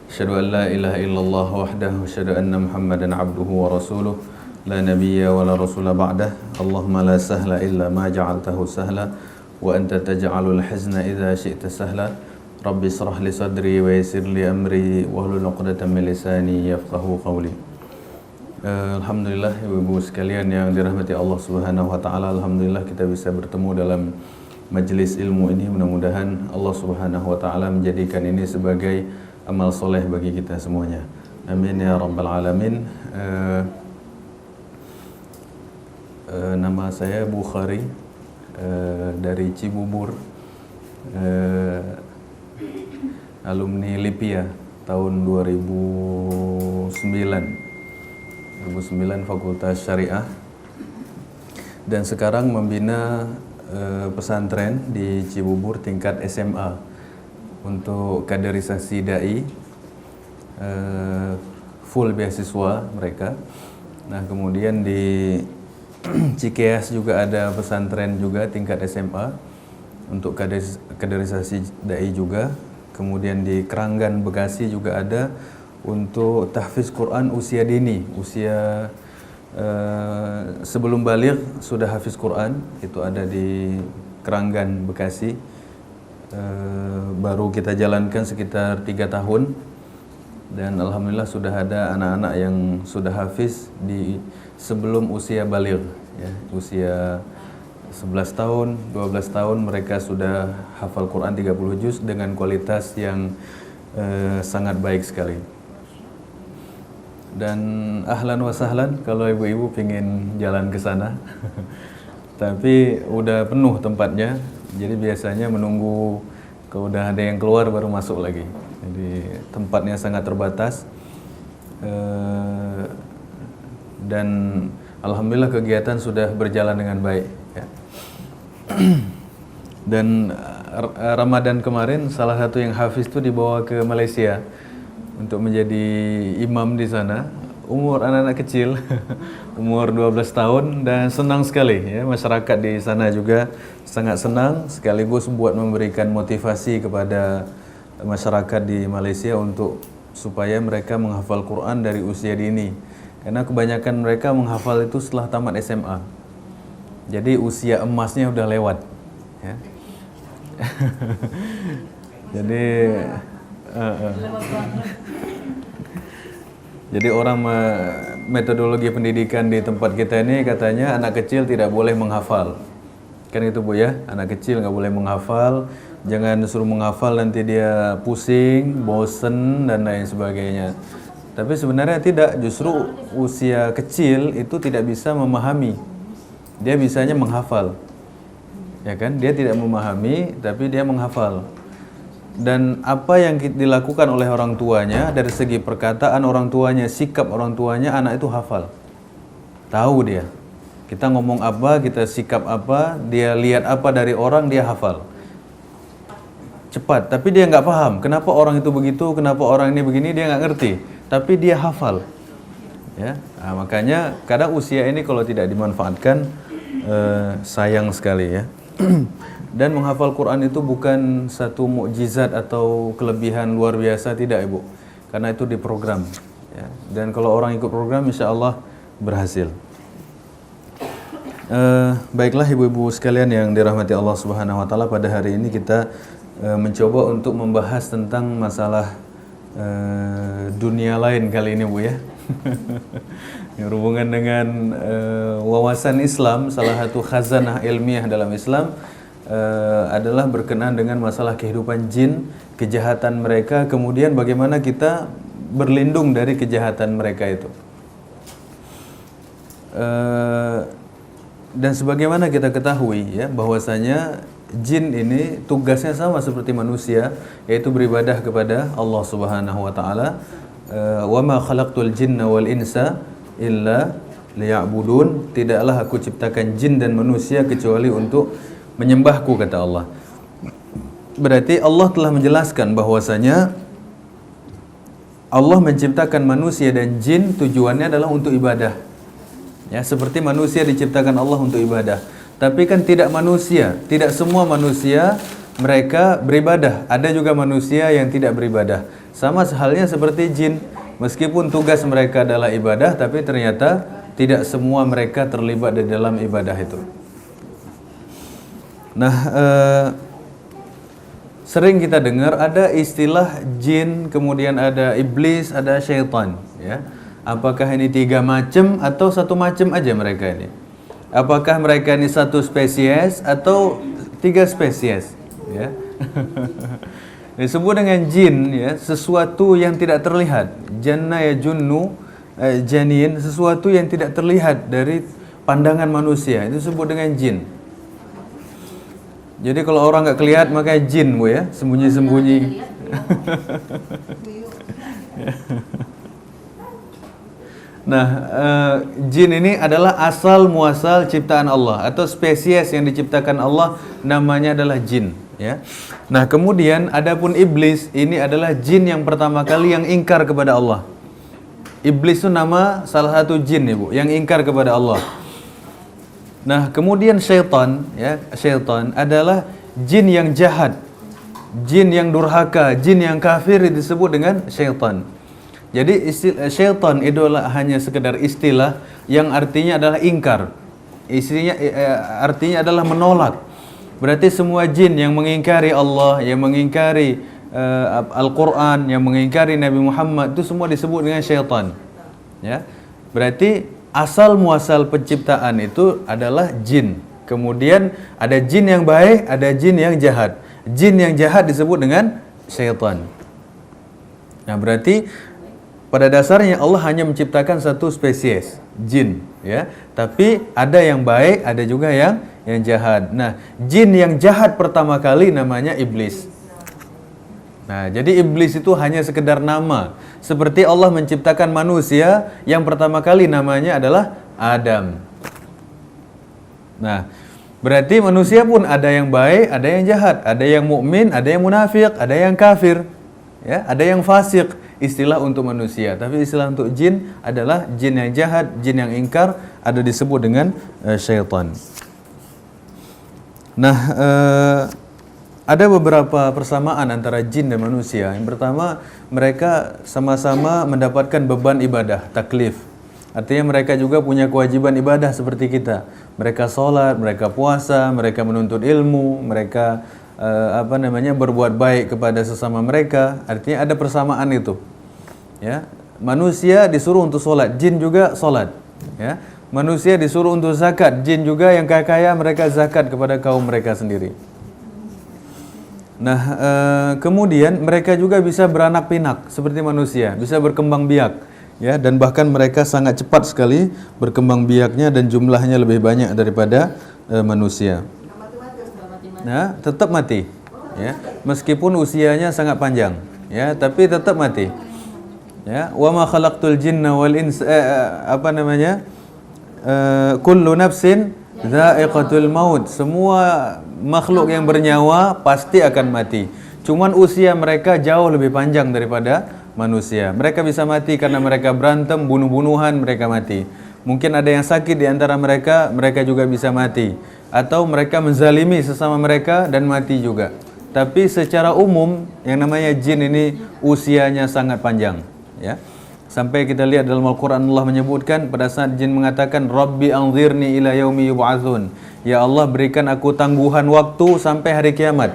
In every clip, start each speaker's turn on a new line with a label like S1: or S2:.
S1: Asyhadu an la ilaha illallah wahdahu asyhadu anna Muhammadan abduhu wa rasuluh la nabiyya wa la rasula ba'dah. Allahumma la sahla illa ma ja'altahu sahla wa anta taj'alul hazna idza syi'ta sahla. Rabbi israh li sadri wa yassir li amri wahlul 'uqdatam min lisani yafqahu qawli. Alhamdulillah ibu-ibu sekalian yang dirahmati Allah Subhanahu wa taala, alhamdulillah kita bisa bertemu dalam majelis ilmu ini. Mudah-mudahan Allah Subhanahu wa taala menjadikan ini sebagai amal soleh bagi kita semuanya. Amin ya rabbal alamin. Nama saya Bukhari, dari Cibubur, alumni Lipia tahun 2009 Fakultas Syariah, dan sekarang membina pesantren di Cibubur tingkat SMA untuk kaderisasi dai, full beasiswa mereka. Nah, kemudian di Cikeas juga ada pesantren juga tingkat SMA untuk kaderisasi dai juga. Kemudian di Keranggan Bekasi juga ada untuk tahfiz Quran usia dini, usia sebelum baligh sudah hafiz Quran, itu ada di Keranggan Bekasi. Baru kita jalankan sekitar 3 tahun, dan alhamdulillah sudah ada anak-anak yang sudah hafiz di sebelum usia baligh, ya, usia 11 tahun, 12 tahun mereka sudah hafal Quran 30 juz dengan kualitas yang sangat baik sekali. Dan ahlan wa sahlan kalau ibu-ibu pingin jalan ke sana. Tapi udah penuh tempatnya. Jadi biasanya menunggu kalau udah ada yang keluar baru masuk lagi. Jadi tempatnya sangat terbatas. Dan alhamdulillah kegiatan sudah berjalan dengan baik, ya. Dan Ramadan kemarin salah satu yang hafiz itu dibawa ke Malaysia untuk menjadi imam di sana. Umur anak-anak kecil, umur 12 tahun, dan senang sekali, ya, masyarakat di sana juga sangat senang, sekaligus buat memberikan motivasi kepada masyarakat di Malaysia untuk supaya mereka menghafal Quran dari usia dini. Karena kebanyakan mereka menghafal itu setelah tamat SMA. Jadi usia emasnya udah lewat, ya. Jadi jadi orang metodologi pendidikan di tempat kita ini katanya anak kecil tidak boleh menghafal. Kan itu Bu ya, anak kecil nggak boleh menghafal, jangan suruh menghafal nanti dia pusing, bosen dan lain sebagainya. Tapi sebenarnya tidak, justru usia kecil itu tidak bisa memahami. Dia bisanya menghafal. Ya kan? Dia tidak memahami tapi dia menghafal. Dan apa yang dilakukan oleh orang tuanya, dari segi perkataan orang tuanya, sikap orang tuanya, anak itu hafal. Tahu dia. Kita ngomong apa, kita sikap apa, dia lihat apa dari orang, dia hafal. Cepat, tapi dia nggak paham. Kenapa orang itu begitu, kenapa orang ini begini, dia nggak ngerti. Tapi dia hafal. Ya, nah, makanya kadang usia ini kalau tidak dimanfaatkan, sayang sekali, ya. Dan menghafal Quran itu bukan satu mukjizat atau kelebihan luar biasa, tidak Ibu. Karena itu diprogram, ya. Dan kalau orang ikut program, insya Allah berhasil. Baiklah ibu-ibu sekalian yang dirahmati Allah Subhanahu wa taala, pada hari ini kita mencoba untuk membahas tentang masalah dunia lain kali ini Bu ya. Yang berhubungan dengan wawasan Islam. Salah satu khazanah ilmiah dalam Islam adalah berkenaan dengan masalah kehidupan jin, kejahatan mereka, kemudian bagaimana kita berlindung dari kejahatan mereka itu. Dan sebagaimana kita ketahui, ya, bahwasanya jin ini tugasnya sama seperti manusia, yaitu beribadah kepada Allah Subhanahu wa taala. Wa ma khalaqtul jinna wal insa illa liya'budun. Tidaklah aku ciptakan jin dan manusia kecuali untuk menyembahku, kata Allah. Berarti Allah telah menjelaskan bahwasanya Allah menciptakan manusia dan jin tujuannya adalah untuk ibadah. Ya, seperti manusia diciptakan Allah untuk ibadah. Tapi kan tidak semua manusia mereka beribadah. Ada juga manusia yang tidak beribadah. Sama halnya seperti jin. Meskipun tugas mereka adalah ibadah, tapi ternyata tidak semua mereka terlibat di dalam ibadah itu. Nah, sering kita dengar ada istilah jin, kemudian ada iblis, ada syaitan, ya. Apakah ini 3 macam atau 1 macam aja mereka ini? Apakah mereka ini 1 spesies atau 3 spesies, ya? Disebut dengan jin, ya, sesuatu yang tidak terlihat. Janna ya junnu, janin, sesuatu yang tidak terlihat dari pandangan manusia, itu disebut dengan jin. Jadi kalau orang nggak kelihatan maka jin, Bu, ya, sembunyi-sembunyi. Nah, jin ini adalah asal muasal ciptaan Allah atau spesies yang diciptakan Allah, namanya adalah jin, ya. Nah, kemudian adapun iblis ini adalah jin yang pertama kali yang ingkar kepada Allah. Iblis itu nama salah satu jin, Ibu, yang ingkar kepada Allah. Nah, kemudian syaitan, ya, syaitan adalah jin yang jahat, jin yang durhaka, jin yang kafir, disebut dengan syaitan. Jadi syaitan itu hanya sekedar istilah yang artinya adalah ingkar. Artinya adalah menolak. Berarti semua jin yang mengingkari Allah, yang mengingkari Al-Quran, yang mengingkari Nabi Muhammad, itu semua disebut dengan syaitan, ya. Berarti asal muasal penciptaan itu adalah jin. Kemudian ada jin yang baik, ada jin yang jahat. Jin yang jahat disebut dengan syaitan. Nah, berarti pada dasarnya Allah hanya menciptakan 1 spesies, jin, ya. Tapi ada yang baik, ada juga yang jahat. Nah, jin yang jahat pertama kali namanya iblis. Nah, jadi iblis itu hanya sekedar nama. Seperti Allah menciptakan manusia, yang pertama kali namanya adalah Adam. Nah, berarti manusia pun ada yang baik, ada yang jahat, ada yang mukmin, ada yang munafik, ada yang kafir, ya, ada yang fasik. Istilah untuk manusia, tapi istilah untuk jin adalah jin yang jahat, jin yang ingkar, ada disebut dengan syaitan. Nah, ada beberapa persamaan antara jin dan manusia. Yang pertama, mereka sama-sama mendapatkan beban ibadah, taklif. Artinya mereka juga punya kewajiban ibadah seperti kita. Mereka sholat, mereka puasa, mereka menuntut ilmu, mereka berbuat baik kepada sesama mereka. Artinya ada persamaan itu, ya. Manusia disuruh untuk sholat, jin juga sholat, ya. Manusia disuruh untuk zakat, jin juga yang kaya-kaya mereka zakat kepada kaum mereka sendiri. Nah, kemudian mereka juga bisa beranak pinak seperti manusia, bisa berkembang biak, ya, dan bahkan mereka sangat cepat sekali berkembang biaknya dan jumlahnya lebih banyak daripada manusia. Nah, tetap mati, ya, meskipun usianya sangat panjang, ya, tapi tetap mati, ya. Wa ma khalaqtul jinna wal insa kullu nafsin dha'iqatul maut. Semua makhluk yang bernyawa pasti akan mati. Cuman usia mereka jauh lebih panjang daripada manusia. Mereka bisa mati karena mereka berantem, bunuh-bunuhan, mereka mati. Mungkin ada yang sakit di antara mereka, mereka juga bisa mati. Atau mereka menzalimi sesama mereka dan mati juga. Tapi secara umum yang namanya jin ini usianya sangat panjang, ya. Sampai kita lihat dalam Al-Quran Allah menyebutkan pada saat jin mengatakan Rabbi anzirni ila yaumi yub'atsun, ya Allah berikan aku tangguhan waktu sampai hari kiamat.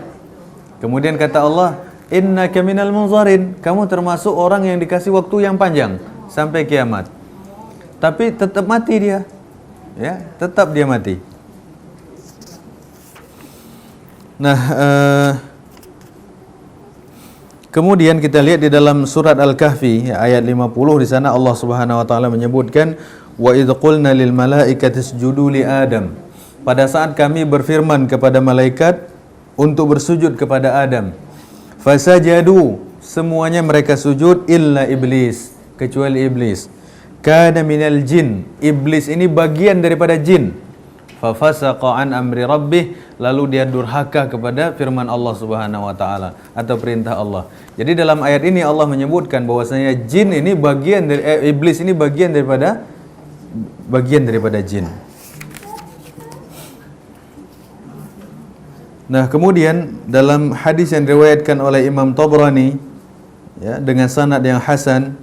S1: Kemudian kata Allah, innaka minal munzarin, kamu termasuk orang yang dikasih waktu yang panjang sampai kiamat. Tapi tetap mati dia, ya, tetap dia mati. Nah, kemudian kita lihat di dalam surat Al-Kahfi, ya, ayat 50, di sana Allah Subhanahu wa taala menyebutkan wa idz qulna lil malaikati isjudu li Adam. Pada saat kami berfirman kepada malaikat untuk bersujud kepada Adam. Fasajadu, semuanya mereka sujud illa iblis, kecuali iblis. Kana minal jin, iblis ini bagian daripada jin. Fafasaqa an amri rabbih, lalu dia durhaka kepada firman Allah Subhanahu wa taala atau perintah Allah. Jadi dalam ayat ini Allah menyebutkan bahwasanya jin ini bagian dari iblis ini bagian daripada jin. Nah, kemudian dalam hadis yang diriwayatkan oleh Imam Tabrani ya dengan sanad yang hasan,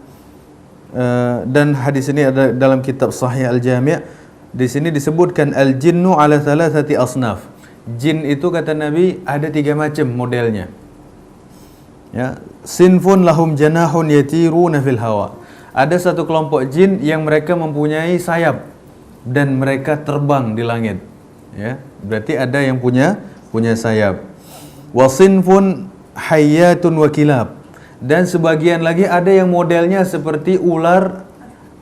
S1: dan hadis ini ada dalam kitab Sahih Al-Jami'. Di sini disebutkan al-jinnu ala thalathati asnaf. Jin itu kata Nabi ada 3 macam modelnya. Ya, sinfun lahum janahun yatiruna fil hawa. Ada satu kelompok jin yang mereka mempunyai sayap dan mereka terbang di langit. Ya, berarti ada yang punya sayap. Wa sinfun hayyatun wa kilab. Dan sebagian lagi ada yang modelnya seperti ular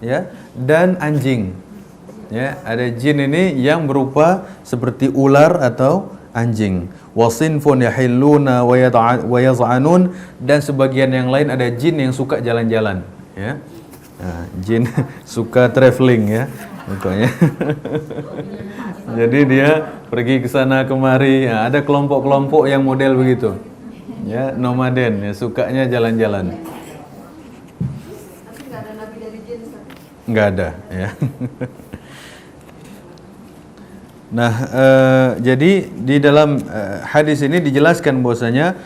S1: ya dan anjing. Ya, ada jin ini yang berupa seperti ular atau anjing. Wa sinfun yahilluna wa yaz'anun, dan sebagian yang lain ada jin yang suka jalan-jalan ya. Nah, jin suka traveling ya pokoknya. Jadi dia pergi ke sana kemari. Nah, ada kelompok-kelompok yang model begitu. Ya, nomaden, ya, sukanya jalan-jalan.
S2: Tapi nggak ada nabi dari jin, Ustaz?
S1: Nggak ada, ya. Nah, jadi di dalam hadis ini dijelaskan bahwasanya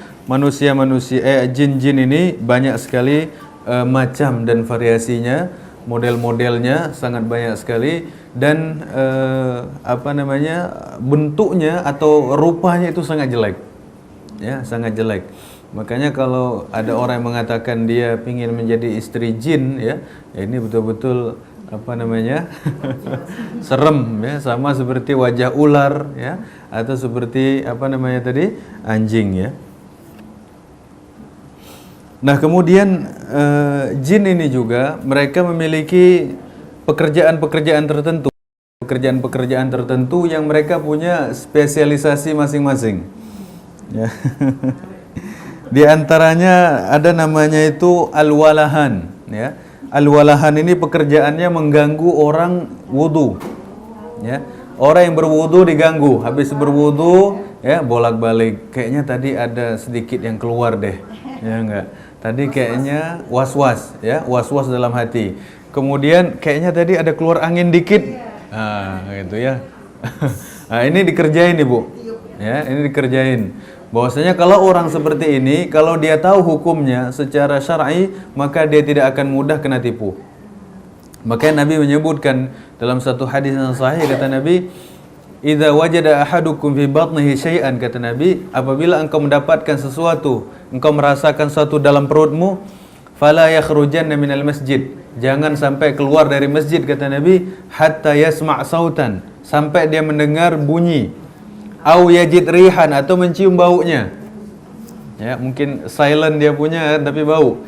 S1: jin-jin ini banyak sekali macam dan variasinya, model-modelnya sangat banyak sekali, dan bentuknya atau rupanya itu sangat jelek. Ya, sangat jelek. Makanya kalau ada orang yang mengatakan dia ingin menjadi istri jin, ya ini betul-betul serem ya, sama seperti wajah ular ya, atau seperti anjing ya. Nah, kemudian jin ini juga mereka memiliki pekerjaan-pekerjaan tertentu yang mereka punya spesialisasi masing-masing ya. Di antaranya ada namanya itu al-walahan ya. Al-walahan ini pekerjaannya mengganggu orang wudu ya. Orang yang berwudu diganggu, habis berwudu ya bolak-balik, kayaknya tadi ada sedikit yang keluar deh ya, enggak, tadi kayaknya was-was ya, was-was dalam hati, kemudian kayaknya tadi ada keluar angin dikit, gitu ya. Nah, ini dikerjain Ibu ya, ini dikerjain. Bahwasanya kalau orang seperti ini, kalau dia tahu hukumnya secara syar'i, maka dia tidak akan mudah kena tipu. Makanya Nabi menyebutkan dalam satu hadis yang sahih, kata Nabi, "Idza wajada ahadukum fi batnihi syai'an," kata Nabi, apabila engkau mendapatkan sesuatu, engkau merasakan sesuatu dalam perutmu, fala yakhrujanna minal masjid. Jangan sampai keluar dari masjid, kata Nabi, hatta yasma' sautan, sampai dia mendengar bunyi. Au yajid rihan, atau mencium baunya. Ya, mungkin silent dia punya tapi bau.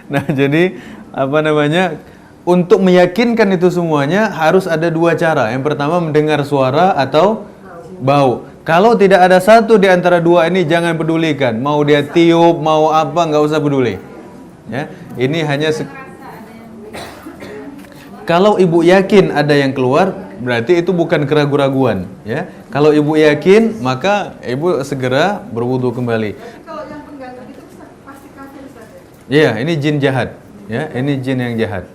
S1: Nah, jadi untuk meyakinkan itu semuanya harus ada 2 cara. Yang pertama mendengar suara atau bau. Kalau tidak ada satu di antara 2 ini, jangan pedulikan. Mau dia tiup, mau apa, nggak usah peduli. Ya, ini hanya kalau ibu yakin ada yang keluar, berarti itu bukan keraguan-raguan, ya. Kalau ibu yakin, maka ibu segera berwudu kembali.
S2: Tapi kalau yang pengganggu itu pasti kafir, Ustaz
S1: Iya,
S2: ya?
S1: ini jin jahat, ya. Ini jin yang jahat.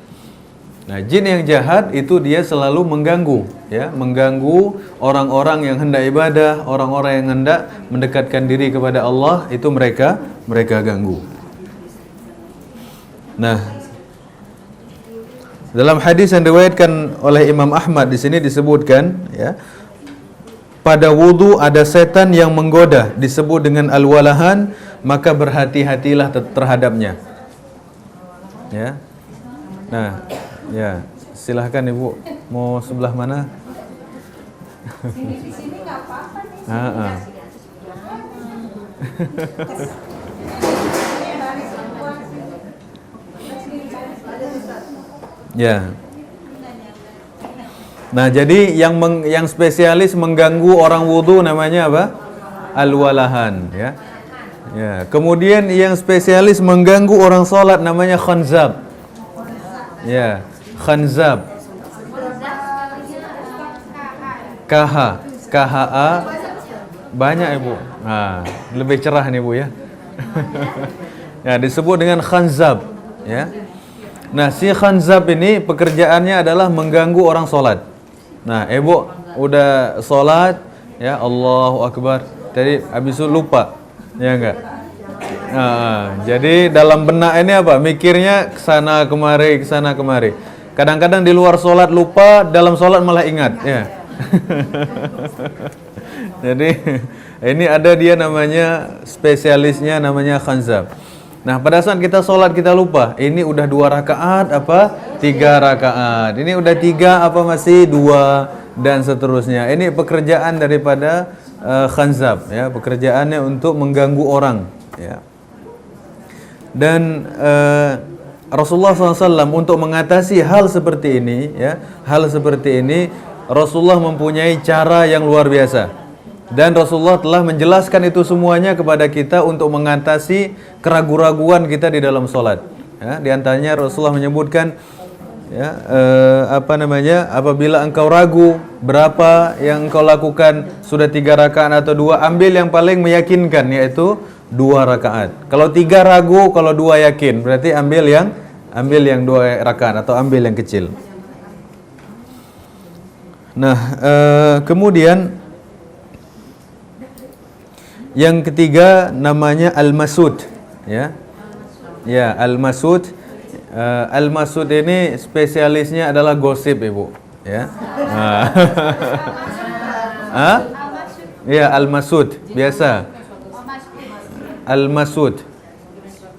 S1: Nah, jin yang jahat itu dia selalu mengganggu, ya, mengganggu orang-orang yang hendak ibadah, orang-orang yang hendak mendekatkan diri kepada Allah, itu mereka ganggu. Nah, dalam hadis yang diriwayatkan oleh Imam Ahmad di sini disebutkan ya, pada wudu ada setan yang menggoda, disebut dengan al-walahan, maka berhati-hatilah terhadapnya. Ya. Nah, ya, silahkan Ibu, mau sebelah mana?
S2: Di sini nggak apa-apa nih.
S1: Ya. Nah, jadi yang spesialis mengganggu orang wudu namanya apa? Al-walahan, ya. Ya. Kemudian yang spesialis mengganggu orang sholat namanya khanzab. Ya, khanzab. KHA. Banyak Ibu. Nah, lebih cerah nih Bu ya. Ya, disebut dengan khanzab, ya. Nah, si khanzab ini pekerjaannya adalah mengganggu orang sholat. Nah, ibu udah sholat, Ya, Allahu Akbar. Jadi habis itu lupa. Ya enggak? Jadi dalam benak ini apa? Mikirnya kesana kemari, kesana kemari. Kadang-kadang di luar sholat lupa, dalam sholat malah ingat. Ya. Jadi ini ada dia namanya spesialisnya namanya khanzab. Nah pada saat kita sholat kita lupa. Ini udah 2 rakaat apa? 3 rakaat. Ini udah 3 apa masih 2 dan seterusnya. Ini pekerjaan daripada khanzab. Ya, pekerjaannya untuk mengganggu orang. Ya. Dan Rasulullah SAW untuk mengatasi hal seperti ini, ya, hal seperti ini Rasulullah mempunyai cara yang luar biasa. Dan Rasulullah telah menjelaskan itu semuanya kepada kita untuk mengatasi keraguan-raguan kita di dalam sholat. Ya, di antaranya Rasulullah menyebutkan, ya, apabila engkau ragu berapa yang engkau lakukan, sudah 3 rakaat atau 2, ambil yang paling meyakinkan, yaitu 2 rakaat. Kalau 3 ragu, kalau 2 yakin, berarti ambil yang 2 rakaat atau ambil yang kecil. Nah, kemudian yang ketiga namanya al-masud, ya. Ya, al-masud. Al-masud ini spesialisnya adalah gosip, Ibu, ya. Ya, al-masud biasa. Al-masud.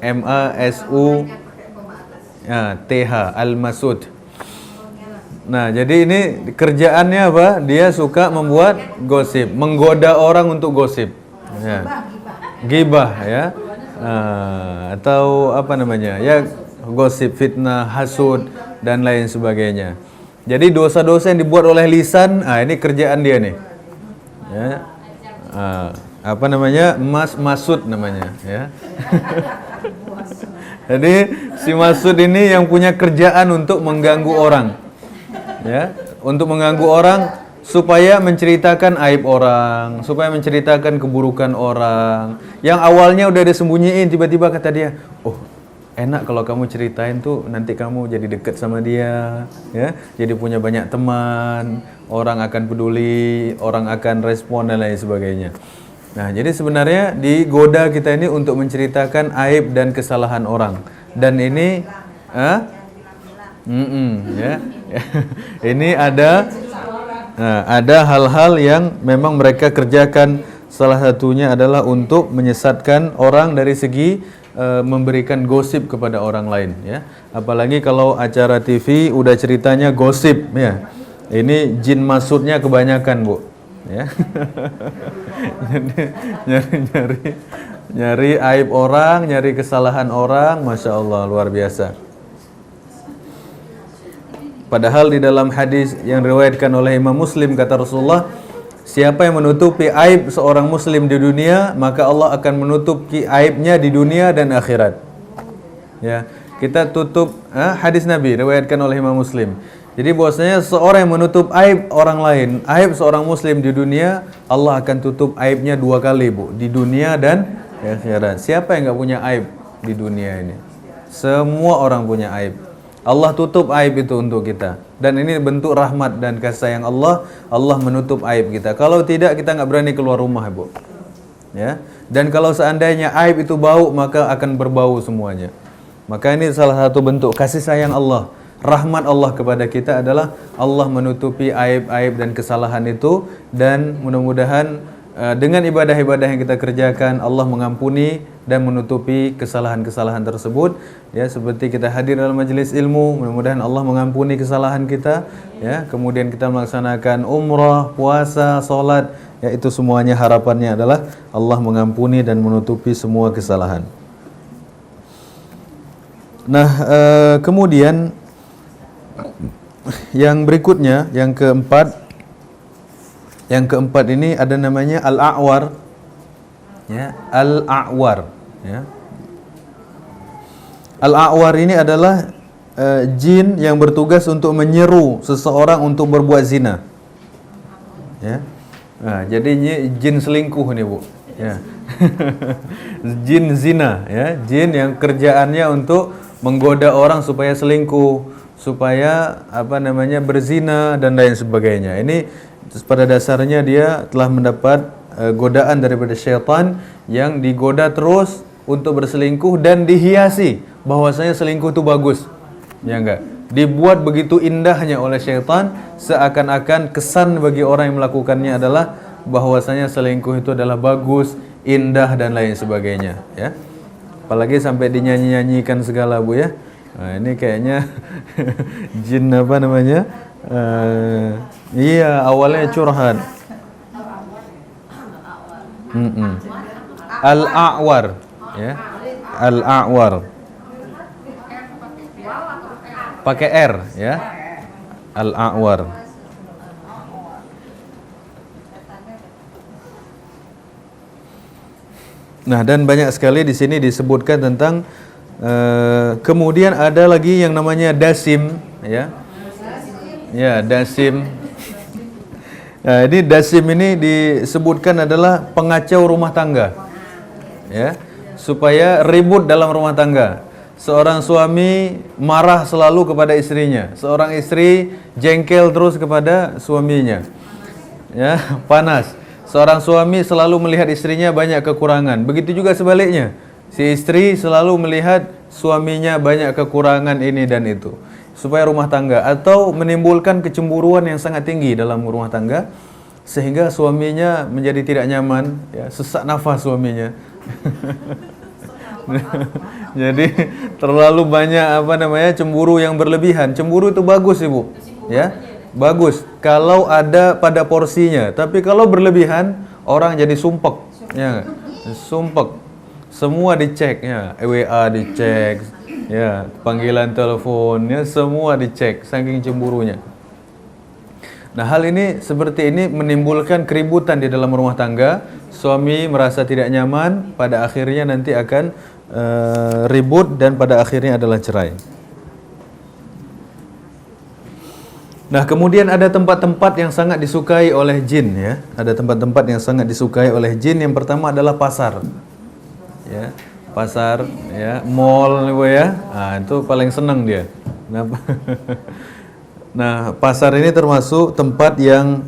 S1: MASU TH, al-masud. Nah, jadi ini kerjaannya apa? Dia suka membuat gosip, menggoda orang untuk gosip. Ya. Gibah, ya. Atau apa namanya? Ya, gosip, fitnah, hasud dan lain sebagainya. Jadi dosa-dosa yang dibuat oleh lisan, ini kerjaan dia nih. Ya. Apa namanya? Masud namanya, ya. Jadi si masud ini yang punya kerjaan untuk mengganggu orang. Ya, untuk mengganggu orang supaya menceritakan aib orang, supaya menceritakan keburukan orang. Yang awalnya udah disembunyiin, tiba-tiba kata dia, "Oh, enak kalau kamu ceritain tuh, nanti kamu jadi deket sama dia, ya, jadi punya banyak teman, orang akan peduli, orang akan respon dan lain sebagainya." Nah, jadi sebenarnya digoda kita ini untuk menceritakan aib dan kesalahan orang. Dan ini ya. Ini ada hal-hal yang memang mereka kerjakan. Salah satunya adalah untuk menyesatkan orang dari segi memberikan gosip kepada orang lain, ya. Apalagi kalau acara TV udah ceritanya gosip, ya. Ini jin masudnya kebanyakan, Bu, ya. Jadi nyari aib orang, nyari kesalahan orang, Masya Allah, luar biasa. Padahal di dalam hadis yang diriwayatkan oleh Imam Muslim, kata Rasulullah, siapa yang menutupi aib seorang muslim di dunia, maka Allah akan menutupi aibnya di dunia dan akhirat. Ya, kita tutup hadis Nabi diriwayatkan oleh Imam Muslim. Jadi bahwasanya seorang yang menutup aib orang lain, aib seorang muslim di dunia, Allah akan tutup aibnya 2 kali, Bu, di dunia dan akhirat. Siapa yang enggak punya aib di dunia ini? Semua orang punya aib. Allah tutup aib itu untuk kita. Dan ini bentuk rahmat dan kasih sayang Allah. Allah menutup aib kita. Kalau tidak, kita nggak berani keluar rumah, Bu. Ya. Dan kalau seandainya aib itu bau, maka akan berbau semuanya. Maka ini salah satu bentuk kasih sayang Allah. Rahmat Allah kepada kita adalah Allah menutupi aib-aib dan kesalahan itu. Dan mudah-mudahan dengan ibadah-ibadah yang kita kerjakan, Allah mengampuni dan menutupi kesalahan-kesalahan tersebut. Ya, seperti kita hadir dalam majelis ilmu, mudah-mudahan Allah mengampuni kesalahan kita. Ya, kemudian kita melaksanakan umrah, puasa, sholat. Ya, itu semuanya harapannya adalah Allah mengampuni dan menutupi semua kesalahan. Nah, kemudian yang berikutnya, yang keempat ini ada namanya al-a'war. Ya, al-a'war, ya. Al-a'war ini adalah jin yang bertugas untuk menyeru seseorang untuk berbuat zina. Ya. Nah, jadi jin selingkuh nih, Bu. Ya. Jin zina, ya. Jin yang kerjaannya untuk menggoda orang supaya selingkuh, supaya berzina dan lain sebagainya. Ini pada dasarnya dia telah mendapat godaan daripada syaitan yang digoda terus untuk berselingkuh dan dihiasi bahwasanya selingkuh itu bagus. Ya enggak? Dibuat begitu indahnya oleh syaitan seakan-akan kesan bagi orang yang melakukannya adalah bahwasanya selingkuh itu adalah bagus, indah dan lain sebagainya, ya. Apalagi sampai dinyanyi-nyanyikan segala, Bu, ya. Nah, ini kayaknya jin apa namanya? Iya, awalnya curhat. Al-A'war, ya. Al-A'war. Pakai R, ya. Al-A'war. Nah, dan banyak sekali di sini disebutkan tentang kemudian ada lagi yang namanya dasim, ya. Ya, dasim. Nah, ini dasim ini disebutkan adalah pengacau rumah tangga. Ya, supaya ribut dalam rumah tangga. Seorang suami marah selalu kepada istrinya, seorang istri jengkel terus kepada suaminya. Ya, panas. Seorang suami selalu melihat istrinya banyak kekurangan. Begitu juga sebaliknya. Si istri selalu melihat suaminya banyak kekurangan ini dan itu. Supaya rumah tangga atau menimbulkan kecemburuan yang sangat tinggi dalam rumah tangga sehingga suaminya menjadi tidak nyaman, ya, sesak nafas suaminya. Jadi terlalu banyak cemburu yang berlebihan. Cemburu itu bagus, Ibu, ya. Bagus kalau ada pada porsinya, tapi kalau berlebihan orang jadi sumpek, ya, sumpek. Semua dicek, ya, WA dicek, ya, panggilan telepon, ya, semua dicek, saking cemburunya. Nah, hal ini seperti ini menimbulkan keributan di dalam rumah tangga. Suami merasa tidak nyaman, pada akhirnya nanti akan ribut dan pada akhirnya adalah cerai. Nah, kemudian ada tempat-tempat yang sangat disukai oleh jin, ya. Ada tempat-tempat yang sangat disukai oleh jin. Yang pertama adalah pasar. Ya, pasar, ya, mall, ya. Nah, itu paling senang dia. Nah, pasar ini termasuk tempat yang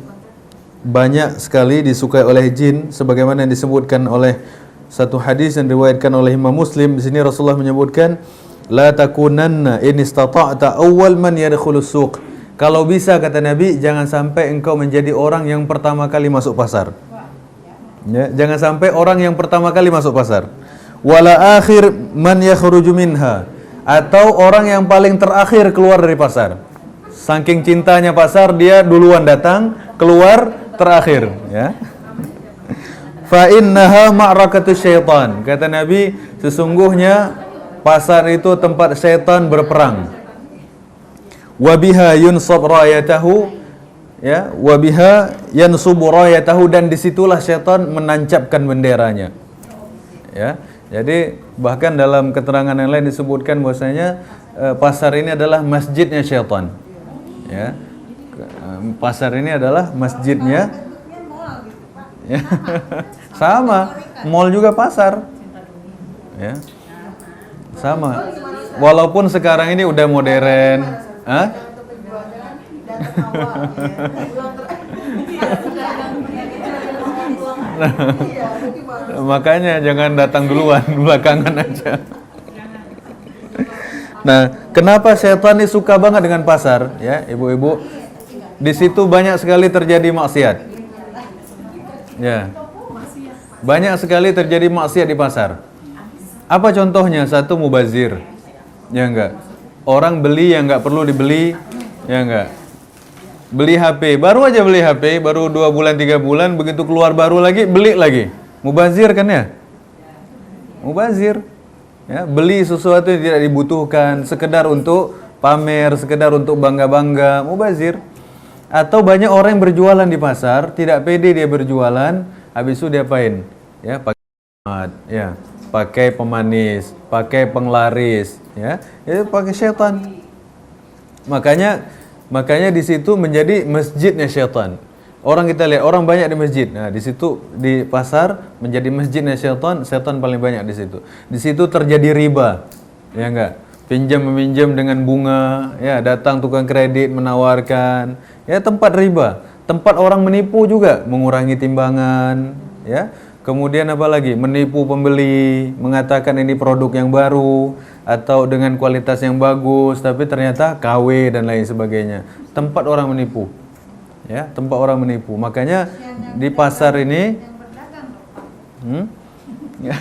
S1: banyak sekali disukai oleh jin sebagaimana yang disebutkan oleh satu hadis yang diriwayatkan oleh Imam Muslim. Di sini Rasulullah menyebutkan, la takunanna in istata'ta awwal man yadkhulus suq. Kalau bisa, kata Nabi, jangan sampai engkau menjadi orang yang pertama kali masuk pasar. Ya, jangan sampai orang yang pertama kali masuk pasar. Wala akhir man yakhruju minha, atau orang yang paling terakhir keluar dari pasar. Saking cintanya pasar, dia duluan datang, keluar terakhir, ya. Fa innaha ma'rakatus syaitan. Kata Nabi, sesungguhnya pasar itu tempat syaitan berperang. Wabiha yunsab rayatahu, ya, wabiha yansubu rayatahu, dan disitulah syaitan menancapkan benderanya, ya. Jadi bahkan dalam keterangan yang lain disebutkan bahwasanya pasar ini adalah masjidnya syaitan, ya. Pasar ini adalah masjidnya, ya. Sama, mall juga pasar, ya, sama. Walaupun sekarang ini udah modern. Hah? Makanya jangan datang duluan, belakangan aja. Nah, kenapa setan ini suka banget dengan pasar, ya, ibu-ibu? Di situ banyak sekali terjadi maksiat. Ya. Banyak sekali terjadi maksiat di pasar. Apa contohnya? Satu, mubazir. Ya enggak? Orang beli yang nggak perlu dibeli, ya enggak. Beli HP, baru aja beli HP, baru 2 bulan 3 bulan, begitu keluar baru lagi, beli lagi. Mubazir kan, ya? Mubazir, ya, beli sesuatu yang tidak dibutuhkan, sekedar untuk pamer, sekedar untuk bangga-bangga, mubazir. Atau banyak orang yang berjualan di pasar, tidak pede dia berjualan, habis itu dia apain? Ya, pakai pemanis, pakai penglaris, ya, itu pakai syaitan. Makanya di situ menjadi masjidnya syaitan. Orang kita lihat orang banyak di masjid. Nah, di situ di pasar menjadi masjidnya syaitan, syaitan paling banyak di situ. Di situ terjadi riba. Ya enggak? Pinjam meminjam dengan bunga, ya, datang tukang kredit menawarkan, ya, tempat riba. Tempat orang menipu juga, mengurangi timbangan, ya. Kemudian apa lagi? Menipu pembeli, mengatakan ini produk yang baru atau dengan kualitas yang bagus, tapi ternyata KW dan lain sebagainya. Tempat orang menipu, ya, tempat orang menipu. Makanya di pasar ini, ya.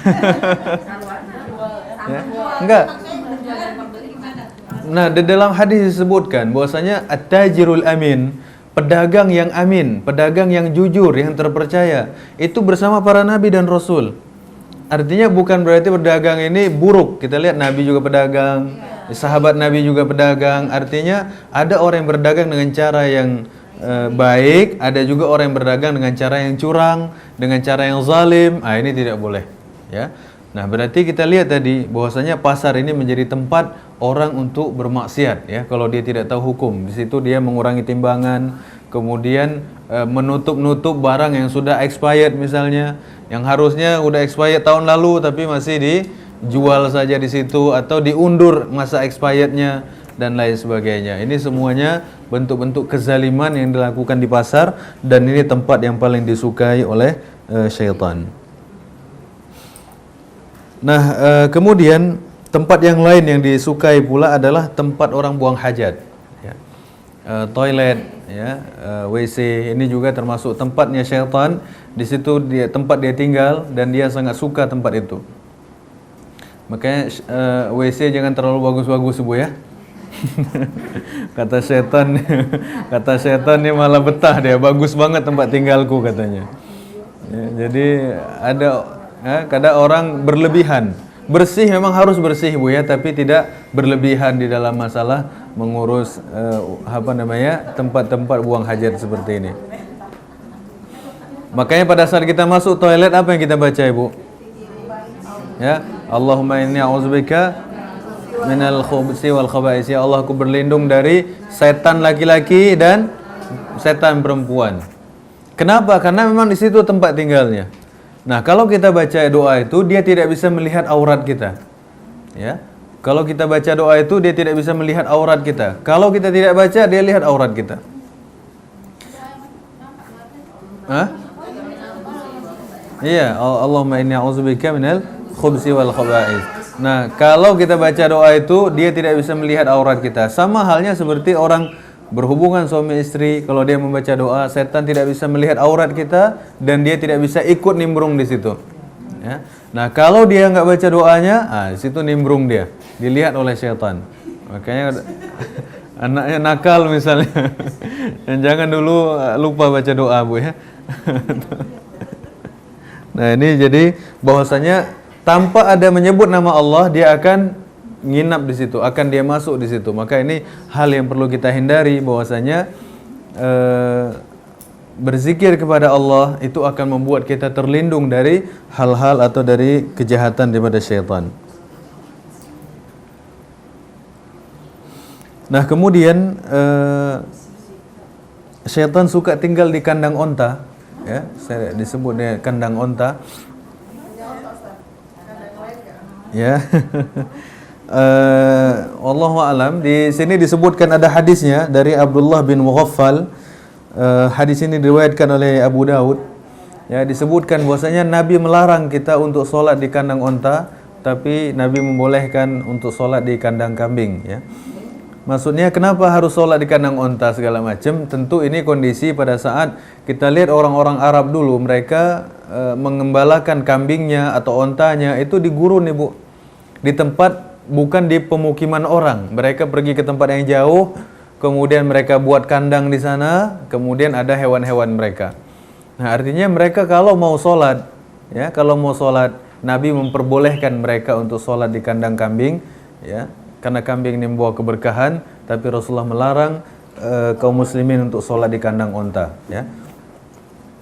S1: Enggak. Nah, di dalam hadis disebutkan bahwasanya at-tajirul amin, pedagang yang amin, pedagang yang jujur, yang terpercaya, itu bersama para nabi dan rasul. Artinya bukan berarti pedagang ini buruk. Kita lihat nabi juga pedagang, sahabat nabi juga pedagang. Artinya ada orang yang berdagang dengan cara yang baik, ada juga orang yang berdagang dengan cara yang curang, dengan cara yang zalim. Ini tidak boleh, ya. Nah, berarti kita lihat tadi bahwasanya pasar ini menjadi tempat orang untuk bermaksiat, ya. Kalau dia tidak tahu hukum, di situ dia mengurangi timbangan, kemudian menutup-nutup barang yang sudah expired misalnya, yang harusnya udah expired tahun lalu tapi masih dijual saja di situ atau diundur masa expirednya dan lain sebagainya. Ini semuanya bentuk-bentuk kezaliman yang dilakukan di pasar, dan ini tempat yang paling disukai oleh syaitan. Nah, kemudian tempat yang lain yang disukai pula adalah tempat orang buang hajat, ya. Toilet, ya, WC, ini juga termasuk tempatnya syaitan. Di situ tempat dia tinggal dan dia sangat suka tempat itu. Makanya WC jangan terlalu bagus-bagus, Bu, ya. kata setan ini malah betah dia, bagus banget tempat tinggalku katanya. Ya, jadi kadang orang berlebihan. Bersih memang harus bersih, Bu, ya, tapi tidak berlebihan di dalam masalah mengurus tempat-tempat buang hajat seperti ini. Makanya pada saat kita masuk toilet apa yang kita baca, Ibu? Ya, Allahumma inni a'udzubika minal khubuthi wal khaba'is. Ya Allah, aku berlindung dari setan laki-laki dan setan perempuan. Kenapa? Karena memang di situ tempat tinggalnya. Nah, kalau kita baca doa itu, dia tidak bisa melihat aurat kita. Ya. Kalau kita baca doa itu, dia tidak bisa melihat aurat kita. Kalau kita tidak baca, dia lihat aurat kita. Iya, Allahumma inni a'udzubika minal khubsi wal khaba'is. Nah, kalau kita baca doa itu, dia tidak bisa melihat aurat kita. Sama halnya seperti orang berhubungan suami istri, kalau dia membaca doa, setan tidak bisa melihat aurat kita dan dia tidak bisa ikut nimbrung di situ. Ya. Nah, kalau dia nggak baca doanya, di situ nimbrung dia, dilihat oleh setan. Makanya anaknya nakal misalnya, dan jangan dulu lupa baca doa, Bu, ya. Nah, ini jadi bahwasanya tanpa ada menyebut nama Allah, dia akan nginap di situ, akan dia masuk di situ. Maka ini hal yang perlu kita hindari, bahwasanya berzikir kepada Allah itu akan membuat kita terlindung dari hal-hal atau dari kejahatan daripada syaitan. Nah, kemudian syaitan suka tinggal di kandang onta, ya, saya disebutnya kandang onta. Ya. Wallahu alam. Di sini disebutkan ada hadisnya dari Abdullah bin Mughaffal. Hadis ini diriwayatkan oleh Abu Daud. Ya, disebutkan bahwasanya Nabi melarang kita untuk sholat di kandang onta, tapi Nabi membolehkan untuk sholat di kandang kambing. Ya. Maksudnya kenapa harus sholat di kandang onta segala macam? Tentu ini kondisi pada saat kita lihat orang-orang Arab dulu, mereka mengembalakan kambingnya atau ontanya itu di gurun, Ibu, di tempat, bukan di pemukiman orang. Mereka pergi ke tempat yang jauh, kemudian mereka buat kandang di sana, kemudian ada hewan-hewan mereka. Nah, artinya mereka kalau mau sholat, ya, kalau mau sholat, Nabi memperbolehkan mereka untuk sholat di kandang kambing, ya, karena kambing ini membawa keberkahan. Tapi Rasulullah melarang kaum muslimin untuk sholat di kandang onta, ya.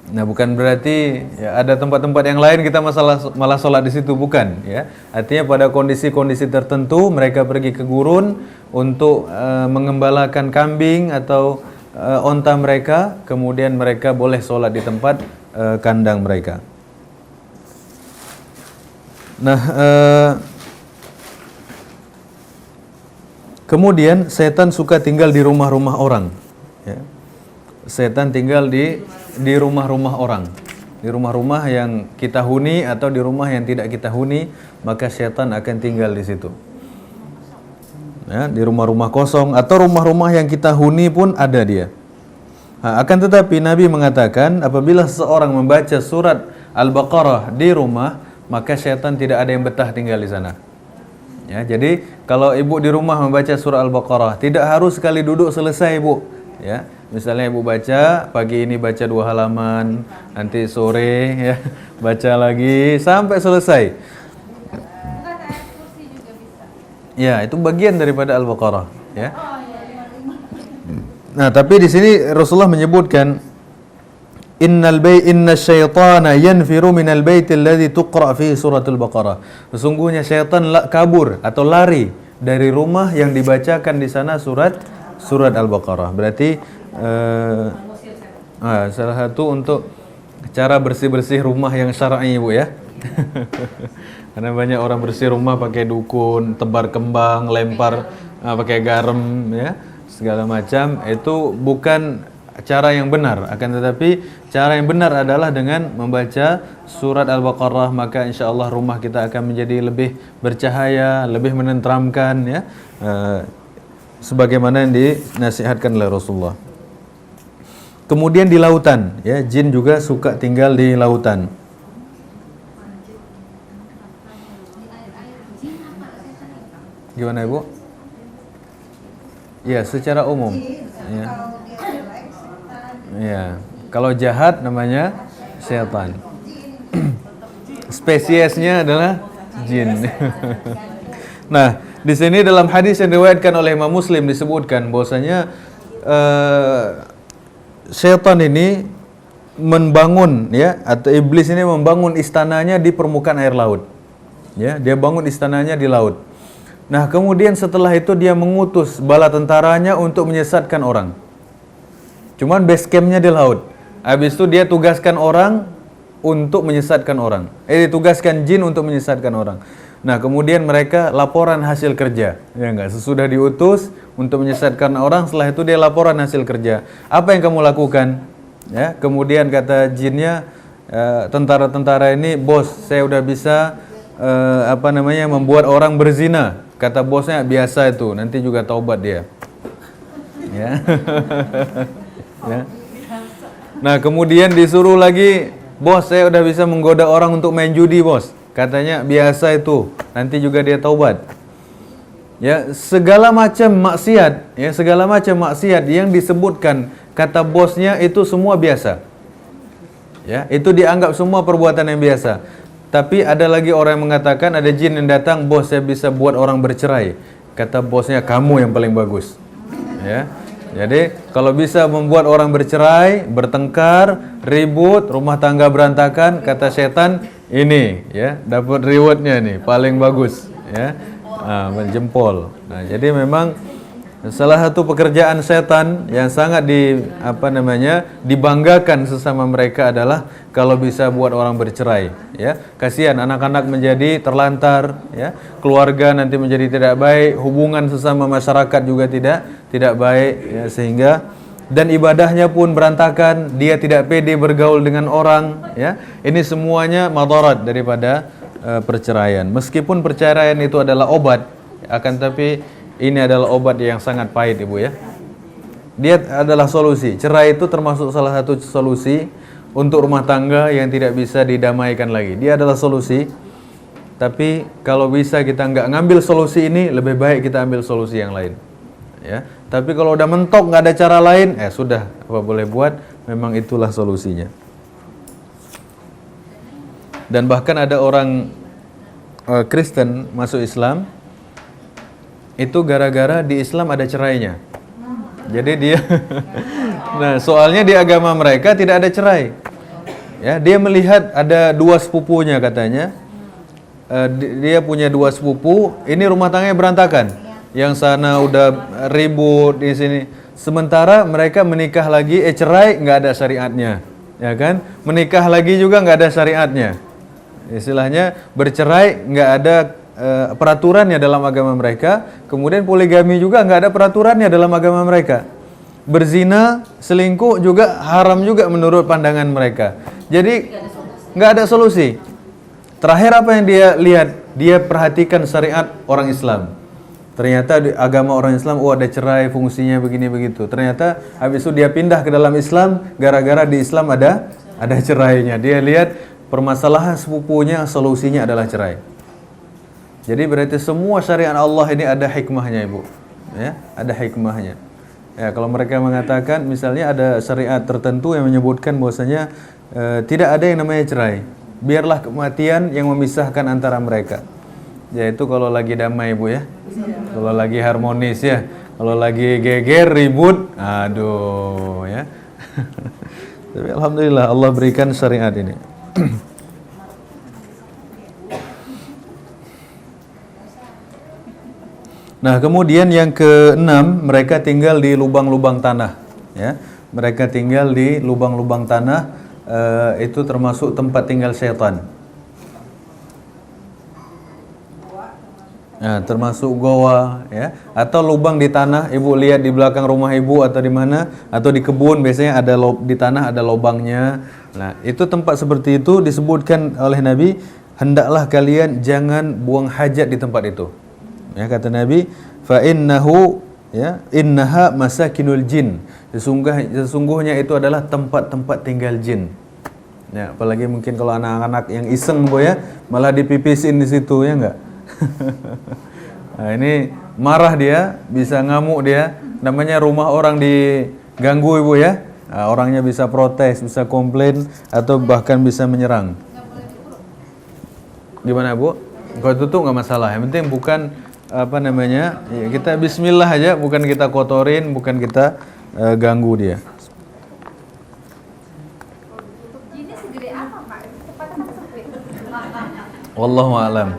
S1: Nah, bukan berarti ya, ada tempat-tempat yang lain kita malah sholat di situ, bukan, ya. Artinya pada kondisi-kondisi tertentu mereka pergi ke gurun untuk mengembalakan kambing atau onta mereka, kemudian mereka boleh sholat di tempat kandang mereka. Nah, kemudian setan suka tinggal di rumah-rumah orang, ya. setan tinggal di rumah-rumah orang. Di rumah-rumah yang kita huni atau di rumah yang tidak kita huni, maka setan akan tinggal di situ. Ya, di rumah-rumah kosong atau rumah-rumah yang kita huni pun ada dia. Akan tetapi Nabi mengatakan apabila seseorang membaca surat Al-Baqarah di rumah, maka setan tidak ada yang betah tinggal di sana. Ya, jadi kalau ibu di rumah membaca surah Al-Baqarah, tidak harus sekali duduk selesai ibu. Ya, misalnya ibu baca pagi ini baca 2 halaman, nanti sore ya baca lagi sampai selesai. Ya, itu bagian daripada Al-Baqarah. Ya. Nah, tapi di sini Rasulullah menyebutkan inna syaitana yanfiru minal bait alladhi tuqra fihi suratul Baqarah. Sesungguhnya syaitan kabur atau lari dari rumah yang dibacakan di sana surat Al-Baqarah. Berarti salah satu untuk cara bersih-bersih rumah yang syar'i Ibu ya. Karena banyak orang bersih rumah pakai dukun, tebar kembang, lempar pakai garam ya, segala macam. Itu bukan cara yang benar, akan tetapi cara yang benar adalah dengan membaca surat Al-Baqarah, maka insyaallah rumah kita akan menjadi lebih bercahaya, lebih menenteramkan ya, sebagaimana yang dinasihatkan oleh Rasulullah. Kemudian di lautan ya, jin juga suka tinggal di lautan. Gimana Ibu? Ya, secara umum. Ya. Ya, kalau jahat namanya setan. Spesiesnya adalah jin. Nah, di sini dalam hadis yang diriwayatkan oleh Imam Muslim disebutkan bahwasanya setan ini membangun ya, atau iblis ini membangun istananya di permukaan air laut. Ya, dia bangun istananya di laut. Nah, kemudian setelah itu dia mengutus bala tentaranya untuk menyesatkan orang. Cuman base campnya di laut. Habis itu dia tugaskan orang untuk menyesatkan orang. Ditugaskan jin untuk menyesatkan orang. Nah, kemudian mereka laporan hasil kerja. Ya enggak, sesudah diutus untuk menyesatkan orang, setelah itu dia laporan hasil kerja. Apa yang kamu lakukan? Ya, kemudian kata jinnya, tentara-tentara ini, bos, saya udah bisa membuat orang berzina. Kata bosnya, biasa itu, nanti juga taubat dia. Ya. Ya. Nah, kemudian disuruh lagi, bos, saya udah bisa menggoda orang untuk main judi, bos. Katanya biasa itu, nanti juga dia taubat. Ya, segala macam maksiat yang disebutkan kata bosnya itu semua biasa. Ya, itu dianggap semua perbuatan yang biasa. Tapi ada lagi orang yang mengatakan, ada jin yang datang, bos, saya bisa buat orang bercerai. Kata bosnya, kamu yang paling bagus. Ya. Jadi kalau bisa membuat orang bercerai, bertengkar, ribut, rumah tangga berantakan, kata setan, ini ya dapat rewardnya nih paling bagus ya, menjempol. Nah, jadi memang salah satu pekerjaan setan yang sangat dibanggakan sesama mereka adalah kalau bisa buat orang bercerai ya. Kasihan anak-anak menjadi terlantar ya, keluarga nanti menjadi tidak baik, hubungan sesama masyarakat juga tidak baik ya, sehingga dan ibadahnya pun berantakan, dia tidak pede bergaul dengan orang ya. Ini semuanya madarat daripada perceraian. Meskipun perceraian itu adalah obat, akan tapi ini adalah obat yang sangat pahit Ibu ya. Dia adalah solusi. Cerai itu termasuk salah satu solusi untuk rumah tangga yang tidak bisa didamaikan lagi. Dia adalah solusi. Tapi kalau bisa kita nggak ngambil solusi ini, lebih baik kita ambil solusi yang lain. Ya. Tapi kalau udah mentok nggak ada cara lain, sudah, apa boleh buat, memang itulah solusinya. Dan bahkan ada orang Kristen masuk Islam, itu gara-gara di Islam ada cerainya. Jadi dia nah, soalnya di agama mereka tidak ada cerai. Ya, dia melihat ada 2 sepupunya katanya. Dia punya 2 sepupu, ini rumah tangganya berantakan. Yang sana udah ribut di sini. Sementara mereka menikah lagi, cerai nggak ada syariatnya, ya kan? Menikah lagi juga nggak ada syariatnya. Istilahnya bercerai nggak ada peraturannya dalam agama mereka. Kemudian poligami juga nggak ada peraturannya dalam agama mereka. berzina, selingkuh juga haram juga menurut pandangan mereka. Jadi nggak ada solusi. Terakhir apa yang dia lihat? Dia perhatikan syariat orang Islam. Ternyata di agama orang Islam, ada cerai, fungsinya begini begitu. Ternyata habis itu dia pindah ke dalam Islam, gara-gara di Islam ada cerainya. Dia lihat permasalahan sepupunya, solusinya adalah cerai. Jadi berarti semua syariat Allah ini ada hikmahnya, Ibu. Ya, ada hikmahnya. Ya, kalau mereka mengatakan misalnya ada syariat tertentu yang menyebutkan bahwasanya tidak ada yang namanya cerai. Biarlah kematian yang memisahkan antara mereka. Yaitu kalau lagi damai, Bu ya. Kalau lagi harmonis ya. Kalau lagi geger, ribut, aduh ya. Tapi alhamdulillah Allah berikan syariat ini. Nah, kemudian yang keenam, mereka tinggal di lubang-lubang tanah ya. Mereka tinggal di lubang-lubang tanah, itu termasuk tempat tinggal syaitan. Nah, termasuk goa ya, atau lubang di tanah. Ibu lihat di belakang rumah ibu atau di mana, atau di kebun biasanya ada di tanah ada lubangnya. Nah, itu tempat seperti itu disebutkan oleh Nabi, hendaklah kalian jangan buang hajat di tempat itu. Ya, kata Nabi, fa innahu ya, innaha masakinul jin. Sesungguhnya itu adalah tempat-tempat tinggal jin. Ya, apalagi mungkin kalau anak-anak yang iseng, Bu ya, malah dipipisin di situ ya enggak? Nah, ini marah dia, bisa ngamuk dia. Namanya rumah orang diganggu, Ibu ya. Nah, orangnya bisa protes, bisa komplain, atau bahkan bisa menyerang. Gimana, Bu? Kalau tutup nggak masalah. Yang penting bukan apa namanya, ya, kita bismillah aja, bukan kita kotorin, bukan kita ganggu dia.
S2: Jinnya segede apa, Pak? Tempatnya kan sempit.
S1: Wallahu a'lam.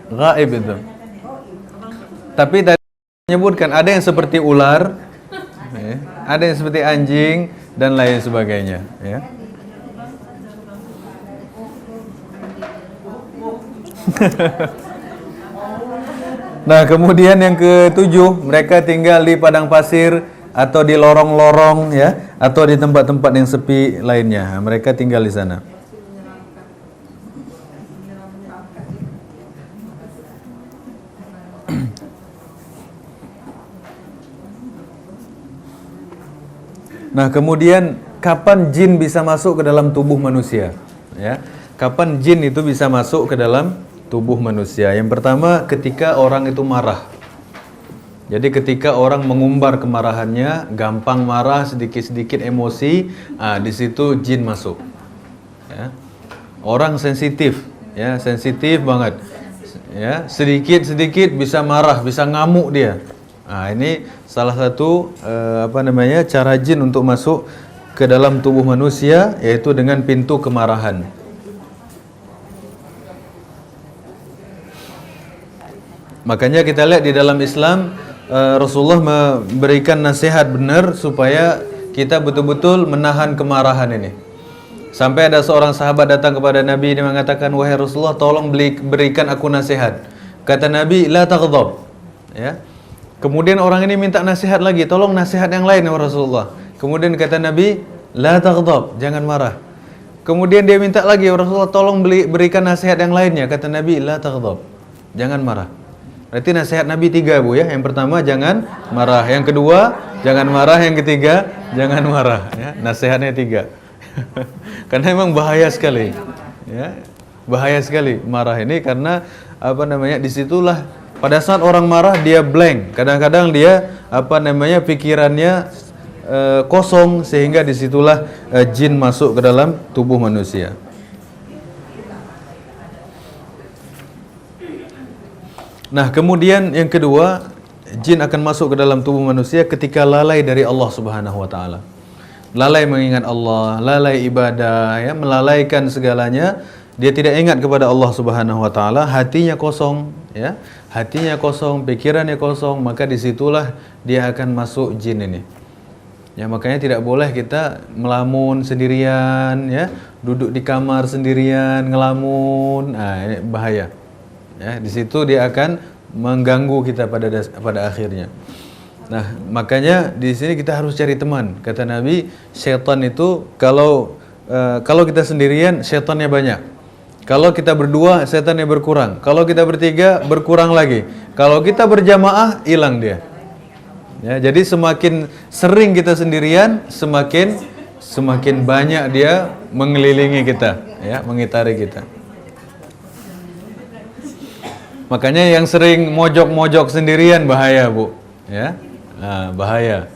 S1: Gaib itu. Tapi tadi menyebutkan ada yang seperti ular, ya, ada yang seperti anjing dan lain sebagainya. Ya. Nah, kemudian yang ketujuh, mereka tinggal di padang pasir atau di lorong-lorong ya, atau di tempat-tempat yang sepi lainnya. Mereka tinggal di sana. Nah, kemudian kapan jin bisa masuk ke dalam tubuh manusia? Ya, kapan jin itu bisa masuk ke dalam tubuh manusia? Yang pertama, ketika orang itu marah. Jadi ketika orang mengumbar kemarahannya, gampang marah, sedikit-sedikit emosi, di situ jin masuk. Ya. Orang sensitif, ya, sensitif banget. Ya, sedikit-sedikit bisa marah, bisa ngamuk dia. Nah, ini salah satu cara jin untuk masuk ke dalam tubuh manusia, yaitu dengan pintu kemarahan. Makanya kita lihat di dalam Islam, Rasulullah memberikan nasihat benar supaya kita betul-betul menahan kemarahan ini. Sampai ada seorang sahabat datang kepada Nabi, dia mengatakan, "Wahai Rasulullah, tolong berikan aku nasihat." Kata Nabi, "La taghdab." Ya. Kemudian orang ini minta nasihat lagi, "Tolong nasihat yang lain ya Rasulullah." Kemudian kata Nabi, "La taghdab," jangan marah. Kemudian dia minta lagi, "Rasulullah, tolong berikan nasihat yang lainnya." Kata Nabi, "La taghdab," jangan marah. Berarti nasihat Nabi 3, Bu ya. Yang pertama, jangan marah. Yang kedua, jangan marah. Yang ketiga, jangan marah. Ya, nasihatnya 3. Karena memang bahaya sekali. Ya, bahaya sekali marah ini, karena disitulah pada saat orang marah dia blank. Kadang-kadang dia pikirannya kosong, sehingga disitulah jin masuk ke dalam tubuh manusia. Nah, kemudian yang kedua, jin akan masuk ke dalam tubuh manusia ketika lalai dari Allah Subhanahu wa taala. Lalai mengingat Allah, lalai ibadah, ya, melalaikan segalanya. Dia tidak ingat kepada Allah Subhanahu wa taala, hatinya kosong, ya. Hatinya kosong, pikirannya kosong, maka disitulah dia akan masuk jin ini. Ya, makanya tidak boleh kita melamun sendirian, ya, duduk di kamar sendirian ngelamun. Nah, ini bahaya. Ya, di situ dia akan mengganggu kita pada akhirnya. Nah, makanya di sini kita harus cari teman. Kata Nabi, syaitan itu kalau kita sendirian, syaitannya banyak. Kalau kita berdua, syaitannya berkurang. Kalau kita bertiga, berkurang lagi. Kalau kita berjamaah, hilang dia. Ya, jadi semakin sering kita sendirian, semakin banyak dia mengelilingi kita, ya, mengitari kita. Makanya yang sering mojok-mojok sendirian bahaya, Bu. Ya, nah, bahaya.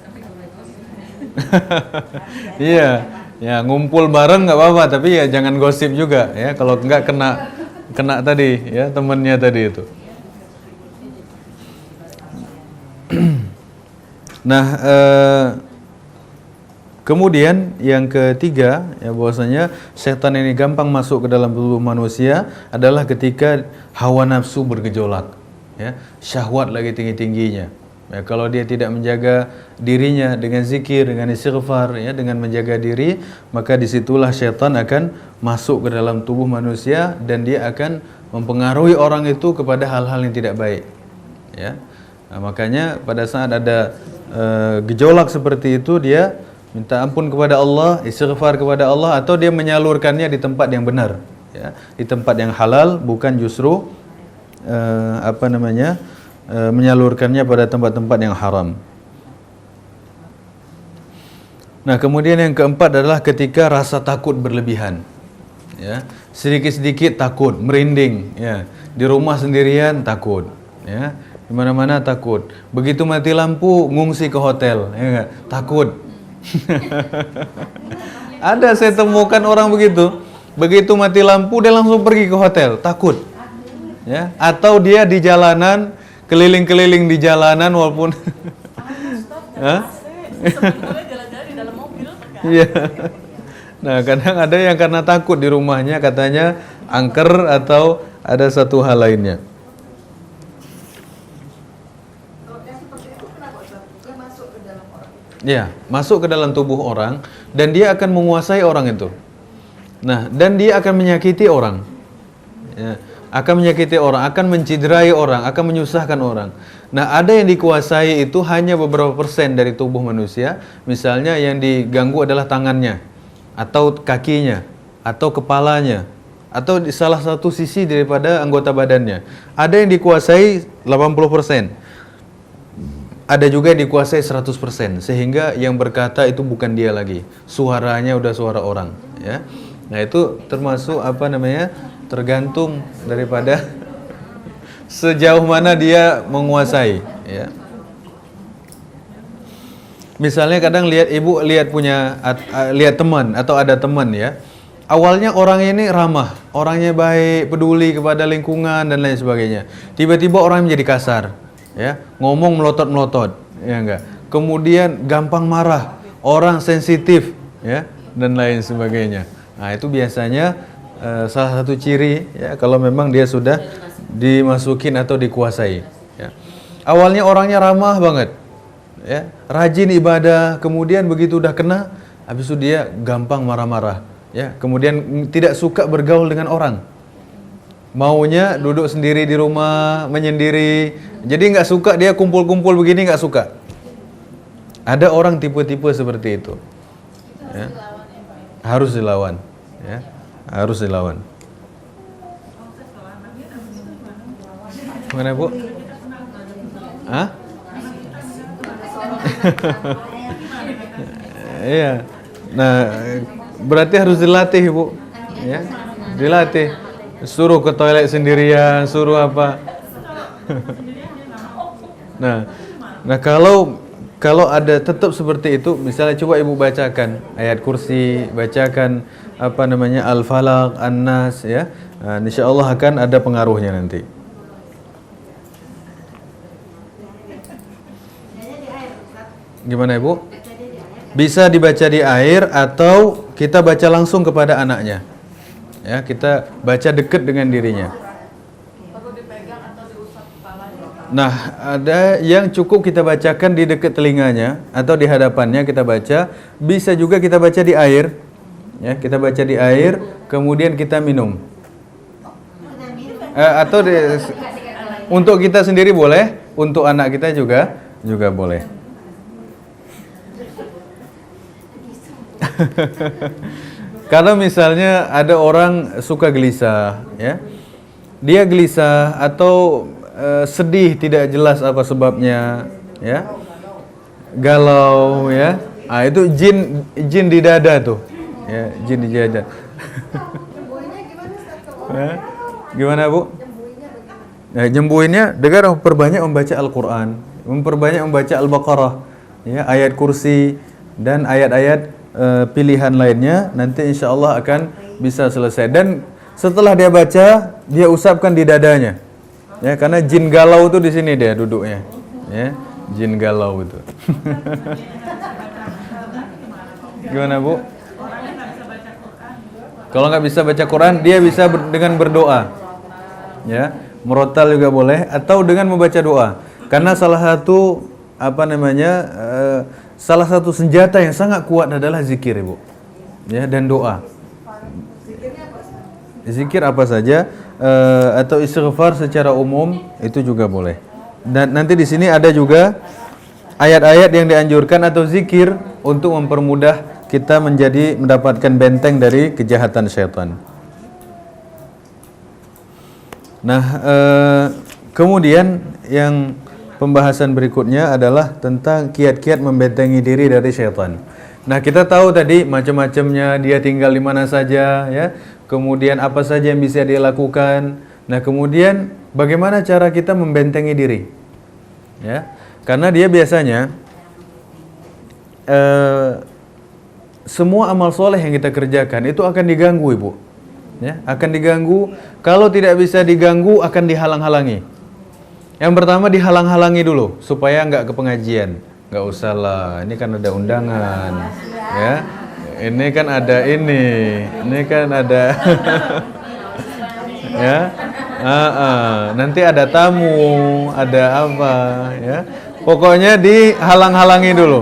S1: Iya, ya ngumpul bareng nggak apa-apa, tapi ya jangan gosip juga, ya. Kalau nggak kena tadi, ya temennya tadi itu. Nah, kemudian yang ketiga, ya bahwasanya setan ini gampang masuk ke dalam tubuh manusia adalah ketika hawa nafsu bergejolak, ya, syahwat lagi tinggi-tingginya. Ya, kalau dia tidak menjaga dirinya dengan zikir, dengan istighfar, ya, dengan menjaga diri, maka disitulah setan akan masuk ke dalam tubuh manusia dan dia akan mempengaruhi orang itu kepada hal-hal yang tidak baik. Ya, nah, makanya pada saat ada gejolak seperti itu, dia minta ampun kepada Allah, istighfar kepada Allah, atau dia menyalurkannya di tempat yang benar, ya, di tempat yang halal, bukan justru menyalurkannya pada tempat-tempat yang haram. Nah, kemudian yang keempat adalah ketika rasa takut berlebihan, ya, sedikit-sedikit takut, merinding, ya, di rumah sendirian takut, ya, di mana-mana takut. Begitu mati lampu ngungsi ke hotel, ya enggak? Takut. Ada saya temukan orang begitu. Begitu mati lampu dia langsung pergi ke hotel, takut. Ya, atau dia di jalanan, keliling-keliling di jalanan walaupun Iya. Nah, kadang ada yang karena takut di rumahnya katanya angker atau ada satu hal lainnya. Ya, masuk ke dalam tubuh orang dan dia akan menguasai orang itu. Nah, dan dia akan menyakiti orang. Ya, akan menyakiti orang, akan menciderai orang, akan menyusahkan orang. Nah, ada yang dikuasai itu hanya beberapa persen dari tubuh manusia. Misalnya yang diganggu adalah tangannya, atau kakinya, atau kepalanya, atau di salah satu sisi daripada anggota badannya. Ada yang dikuasai 80%. Ada juga yang dikuasai 100%, sehingga yang berkata itu bukan dia lagi. Suaranya udah suara orang, ya. Nah, itu termasuk tergantung daripada sejauh mana dia menguasai, ya. Misalnya kadang lihat teman atau ada teman, ya. Awalnya orang ini ramah, orangnya baik, peduli kepada lingkungan dan lain sebagainya. Tiba-tiba orang menjadi kasar, ya, ngomong melotot-melotot, ya enggak. Kemudian gampang marah, orang sensitif, ya, dan lain sebagainya. Nah, itu biasanya salah satu ciri, ya, kalau memang dia sudah dimasukin atau dikuasai, ya. Awalnya orangnya ramah banget, ya, rajin ibadah, kemudian begitu udah kena, habis itu dia gampang marah-marah, ya, kemudian tidak suka bergaul dengan orang, maunya duduk sendiri di rumah, menyendiri, jadi nggak suka dia kumpul-kumpul begini, nggak suka. Ada orang tipe-tipe seperti itu, ya. Harus dilawan, ya, harus dilawan. Mana, Bu? Hah? Iya. Nah, berarti harus dilatih, Bu. Ya, dilatih. Suruh ke toilet sendirian, suruh apa? Nah, kalau ada tetap seperti itu, misalnya coba Ibu bacakan ayat kursi, bacakan Al-Falaq, An-Nas, ya. Nah, insyaallah akan ada pengaruhnya nanti. Gimana, Ibu? Bisa dibaca di air atau kita baca langsung kepada anaknya. Ya, kita baca dekat dengan dirinya. Nah, ada yang cukup kita bacakan di dekat telinganya atau di hadapannya kita baca. Bisa juga kita baca di air. Ya, kita baca di air, kemudian kita minum. Untuk kita sendiri boleh, untuk anak kita juga boleh. Kalau misalnya ada orang suka gelisah, ya, dia gelisah atau sedih tidak jelas apa sebabnya, ya, galau, ya, itu jin di dada tuh, ya, jin di dada. Gimana Bu? Nah, nyembuhinnya dengan perbanyak membaca Al-Quran, memperbanyak membaca Al-Baqarah, ya, ayat kursi dan ayat-ayat pilihan lainnya, nanti insya Allah akan bisa selesai. Dan setelah dia baca, dia usapkan di dadanya, ya, karena jin galau itu di sini dia duduknya, ya, jin galau itu. Gimana Bu? Kalau nggak bisa baca Quran, dia bisa dengan berdoa, ya, murotal juga boleh, atau dengan membaca doa. Karena salah satu salah satu senjata yang sangat kuat adalah zikir, Ibu, ya, dan doa. Zikir apa saja, atau istighfar secara umum itu juga boleh. Dan nanti di sini ada juga ayat-ayat yang dianjurkan atau zikir untuk mempermudah kita mendapatkan benteng dari kejahatan syaitan. Nah, kemudian yang pembahasan berikutnya adalah tentang kiat-kiat membentengi diri dari syaitan. Nah, kita tahu tadi macam-macamnya, dia tinggal di mana saja, ya. Kemudian apa saja yang bisa dia lakukan. Nah, kemudian bagaimana cara kita membentengi diri? Ya. Karena dia biasanya semua amal soleh yang kita kerjakan itu akan diganggu, Ibu. Ya, akan diganggu. Kalau tidak bisa diganggu, akan dihalang-halangi. Yang pertama dihalang-halangi dulu supaya nggak ke pengajian. Nggak usah lah, ini kan ada undangan, ya. Ini kan ada ini kan ada, ya. Nanti ada tamu, ada apa, ya. Pokoknya dihalang-halangi dulu.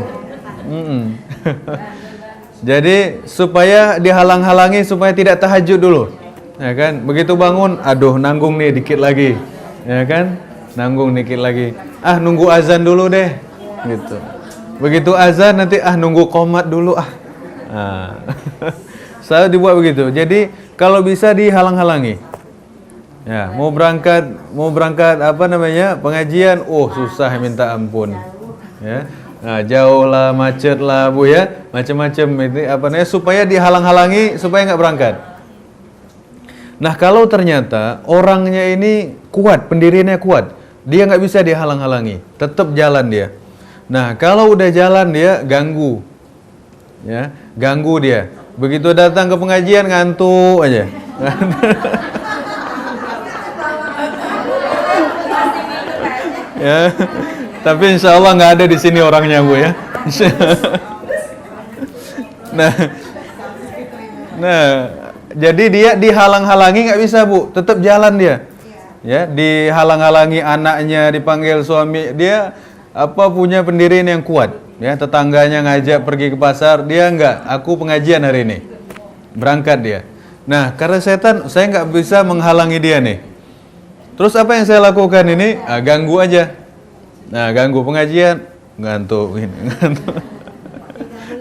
S1: Jadi supaya dihalang-halangi supaya tidak tahajud dulu, ya kan? Begitu bangun, aduh nanggung nih dikit lagi, ya kan? Nanggung dikit lagi. Nunggu azan dulu deh, gitu. Begitu azan nanti nunggu qomat dulu Saya dibuat begitu. Jadi kalau bisa dihalang-halangi. Ya, mau berangkat pengajian, susah minta ampun. Ya. Nah, jauh lah, macet lah, Bu, ya. Macam-macam itu supaya dihalang-halangi supaya nggak berangkat. Nah, kalau ternyata orangnya ini kuat, pendiriannya kuat, dia nggak bisa dihalang-halangi, tetap jalan dia. Nah, kalau udah jalan dia ganggu, ya, ganggu dia. Begitu datang ke pengajian ngantuk aja. Ya, tapi insya Allah nggak ada di sini orangnya, Bu, ya. Nah, jadi dia dihalang-halangi nggak bisa, Bu, tetap jalan dia. Ya, dihalang-halangi anaknya, dipanggil suami, dia punya pendirian yang kuat, ya. Tetangganya ngajak pergi ke pasar, dia enggak, aku pengajian hari ini, berangkat dia. Nah, karena setan, saya nggak bisa menghalangi dia nih. Terus apa yang saya lakukan ini? Ganggu aja. Nah, ganggu pengajian, ngantuk.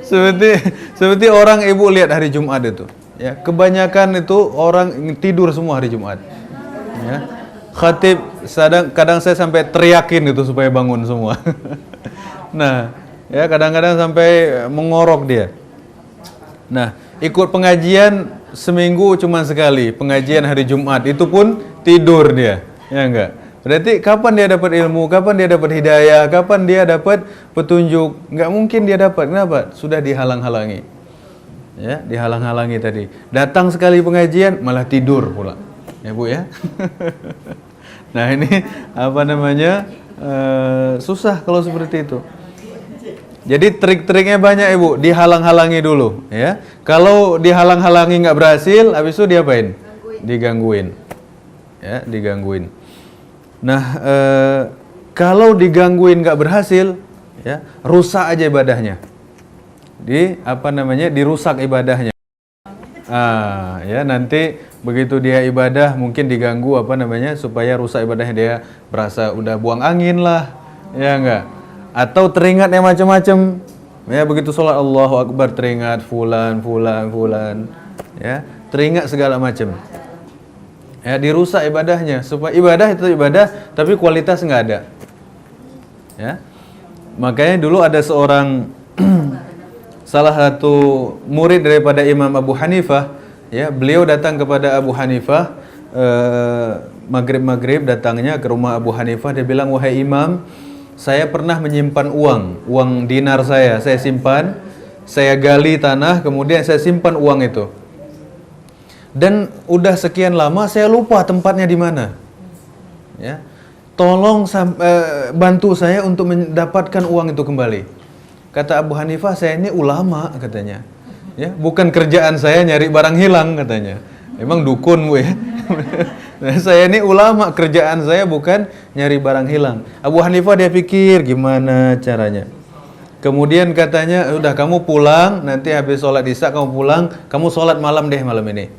S1: Seperti orang Ibu lihat hari Jumat itu, ya, kebanyakan itu orang tidur semua hari Jumat, ya. Khatib kadang saya sampai teriakin itu supaya bangun semua. Nah, ya, kadang-kadang sampai mengorok dia. Nah, ikut pengajian seminggu cuma sekali, pengajian hari Jumat, itu pun tidur dia, ya enggak. Berarti kapan dia dapat ilmu, kapan dia dapat hidayah, kapan dia dapat petunjuk? Enggak mungkin dia dapat. Kenapa? Sudah dihalang-halangi. Ya, dihalang-halangi tadi. Datang sekali pengajian malah tidur pula. Ya, Bu, ya. Nah, ini susah kalau seperti itu. Jadi trik-triknya banyak, Ibu. Dihalang-halangi dulu, ya. Kalau dihalang-halangi nggak berhasil, habis itu diapain? Digangguin. Ya, digangguin. Nah, kalau digangguin nggak berhasil, ya, rusak aja ibadahnya. Dirusak ibadahnya. Ya, nanti begitu dia ibadah mungkin diganggu supaya rusak ibadahnya, dia berasa udah buang angin lah, ya enggak, atau teringat yang macam-macam, Ya, begitu sholat Allahu Akbar teringat fulan, ya, teringat segala macam. Ya, dirusak ibadahnya. Supaya ibadah itu ibadah, tapi kualitas nggak ada. Ya, makanya dulu ada seorang salah satu murid daripada Imam Abu Hanifah, ya, beliau datang kepada Abu Hanifah, maghrib datangnya ke rumah Abu Hanifah. Dia bilang, wahai Imam, saya pernah menyimpan uang dinar saya simpan, saya gali tanah, kemudian saya simpan uang itu. Dan udah sekian lama saya lupa tempatnya di mana. Ya. Tolong bantu saya untuk mendapatkan uang itu kembali. Kata Abu Hanifah, saya ini ulama katanya. Ya, bukan kerjaan saya nyari barang hilang katanya. Emang dukun Bu ya. Saya ini ulama, kerjaan saya bukan nyari barang hilang. Abu Hanifah dia pikir gimana caranya. Kemudian katanya, udah kamu pulang, nanti habis sholat isya kamu pulang, kamu sholat malam deh malam ini.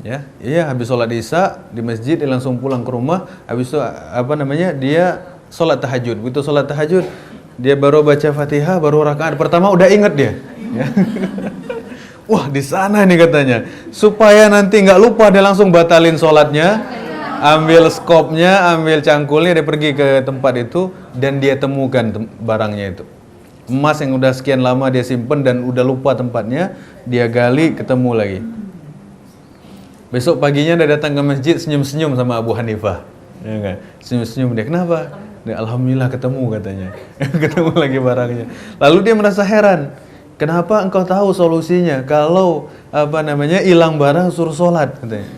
S1: Ya, iya, habis sholat isya di masjid dia langsung pulang ke rumah. Habis itu dia sholat tahajud. Begitu sholat tahajud, dia baru baca Fatihah, baru rakaat pertama udah inget dia. Ya. Wah, di sana nih katanya. Supaya nanti nggak lupa, dia langsung batalin sholatnya, ambil skopnya, ambil cangkulnya, dia pergi ke tempat itu dan dia temukan barangnya itu. Emas yang udah sekian lama dia simpen dan udah lupa tempatnya, dia gali, ketemu lagi. Besok paginya dia datang ke masjid senyum-senyum sama Abu Hanifah. Ya kan? Senyum-senyum dia, kenapa? Dia, alhamdulillah ketemu katanya. Ketemu lagi barangnya. Lalu dia merasa heran. Kenapa engkau tahu solusinya? Kalau hilang barang suruh sholat katanya.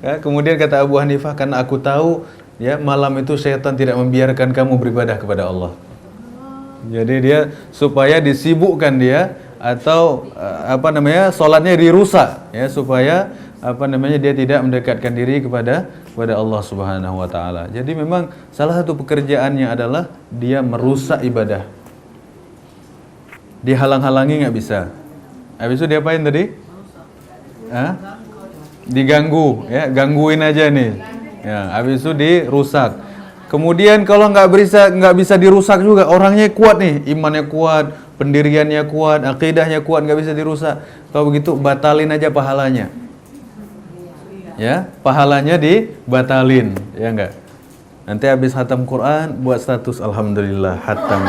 S1: Ya, kemudian kata Abu Hanifah, karena aku tahu ya malam itu syaitan tidak membiarkan kamu beribadah kepada Allah. Jadi dia supaya disibukkan dia atau sholatnya dirusak ya, supaya dia tidak mendekatkan diri kepada Allah Subhanahu wa taala. Jadi memang salah satu pekerjaannya adalah dia merusak ibadah. Dihalang-halangi nggak bisa. Habis itu dia apain tadi? Diganggu, ya, gangguin aja nih. Ya, habis itu dirusak. Kemudian kalau nggak bisa dirusak juga, orangnya kuat nih, imannya kuat, pendiriannya kuat, akidahnya kuat, nggak bisa dirusak. Kalau begitu batalin aja pahalanya. Ya, pahalanya dibatalin, ya enggak? Nanti habis khatam Quran buat status alhamdulillah khatam.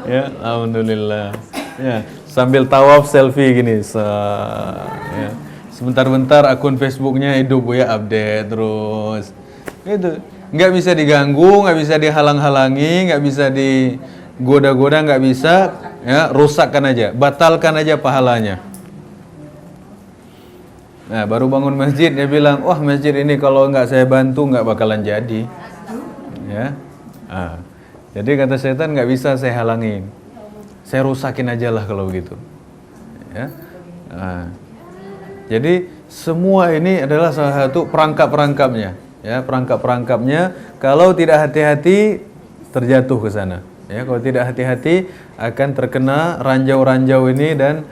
S1: Ya, alhamdulillah. Ya, sambil tawaf selfie gini. Ya. Sebentar-bentar akun Facebooknya hidup ya, update terus. Itu nggak bisa diganggu, nggak bisa dihalang-halangi, nggak bisa digoda-goda, nggak bisa. Ya, rusakkan aja, batalkan aja pahalanya. Nah, baru bangun masjid dia bilang, wah masjid ini kalau nggak saya bantu nggak bakalan jadi. Ya. Jadi kata setan, nggak bisa saya halangin, saya rusakin aja lah kalau begitu. Ya. Jadi semua ini adalah salah satu perangkap-perangkapnya. Ya, perangkap-perangkapnya. Kalau tidak hati-hati terjatuh ke sana. Ya, kalau tidak hati-hati akan terkena ranjau-ranjau ini dan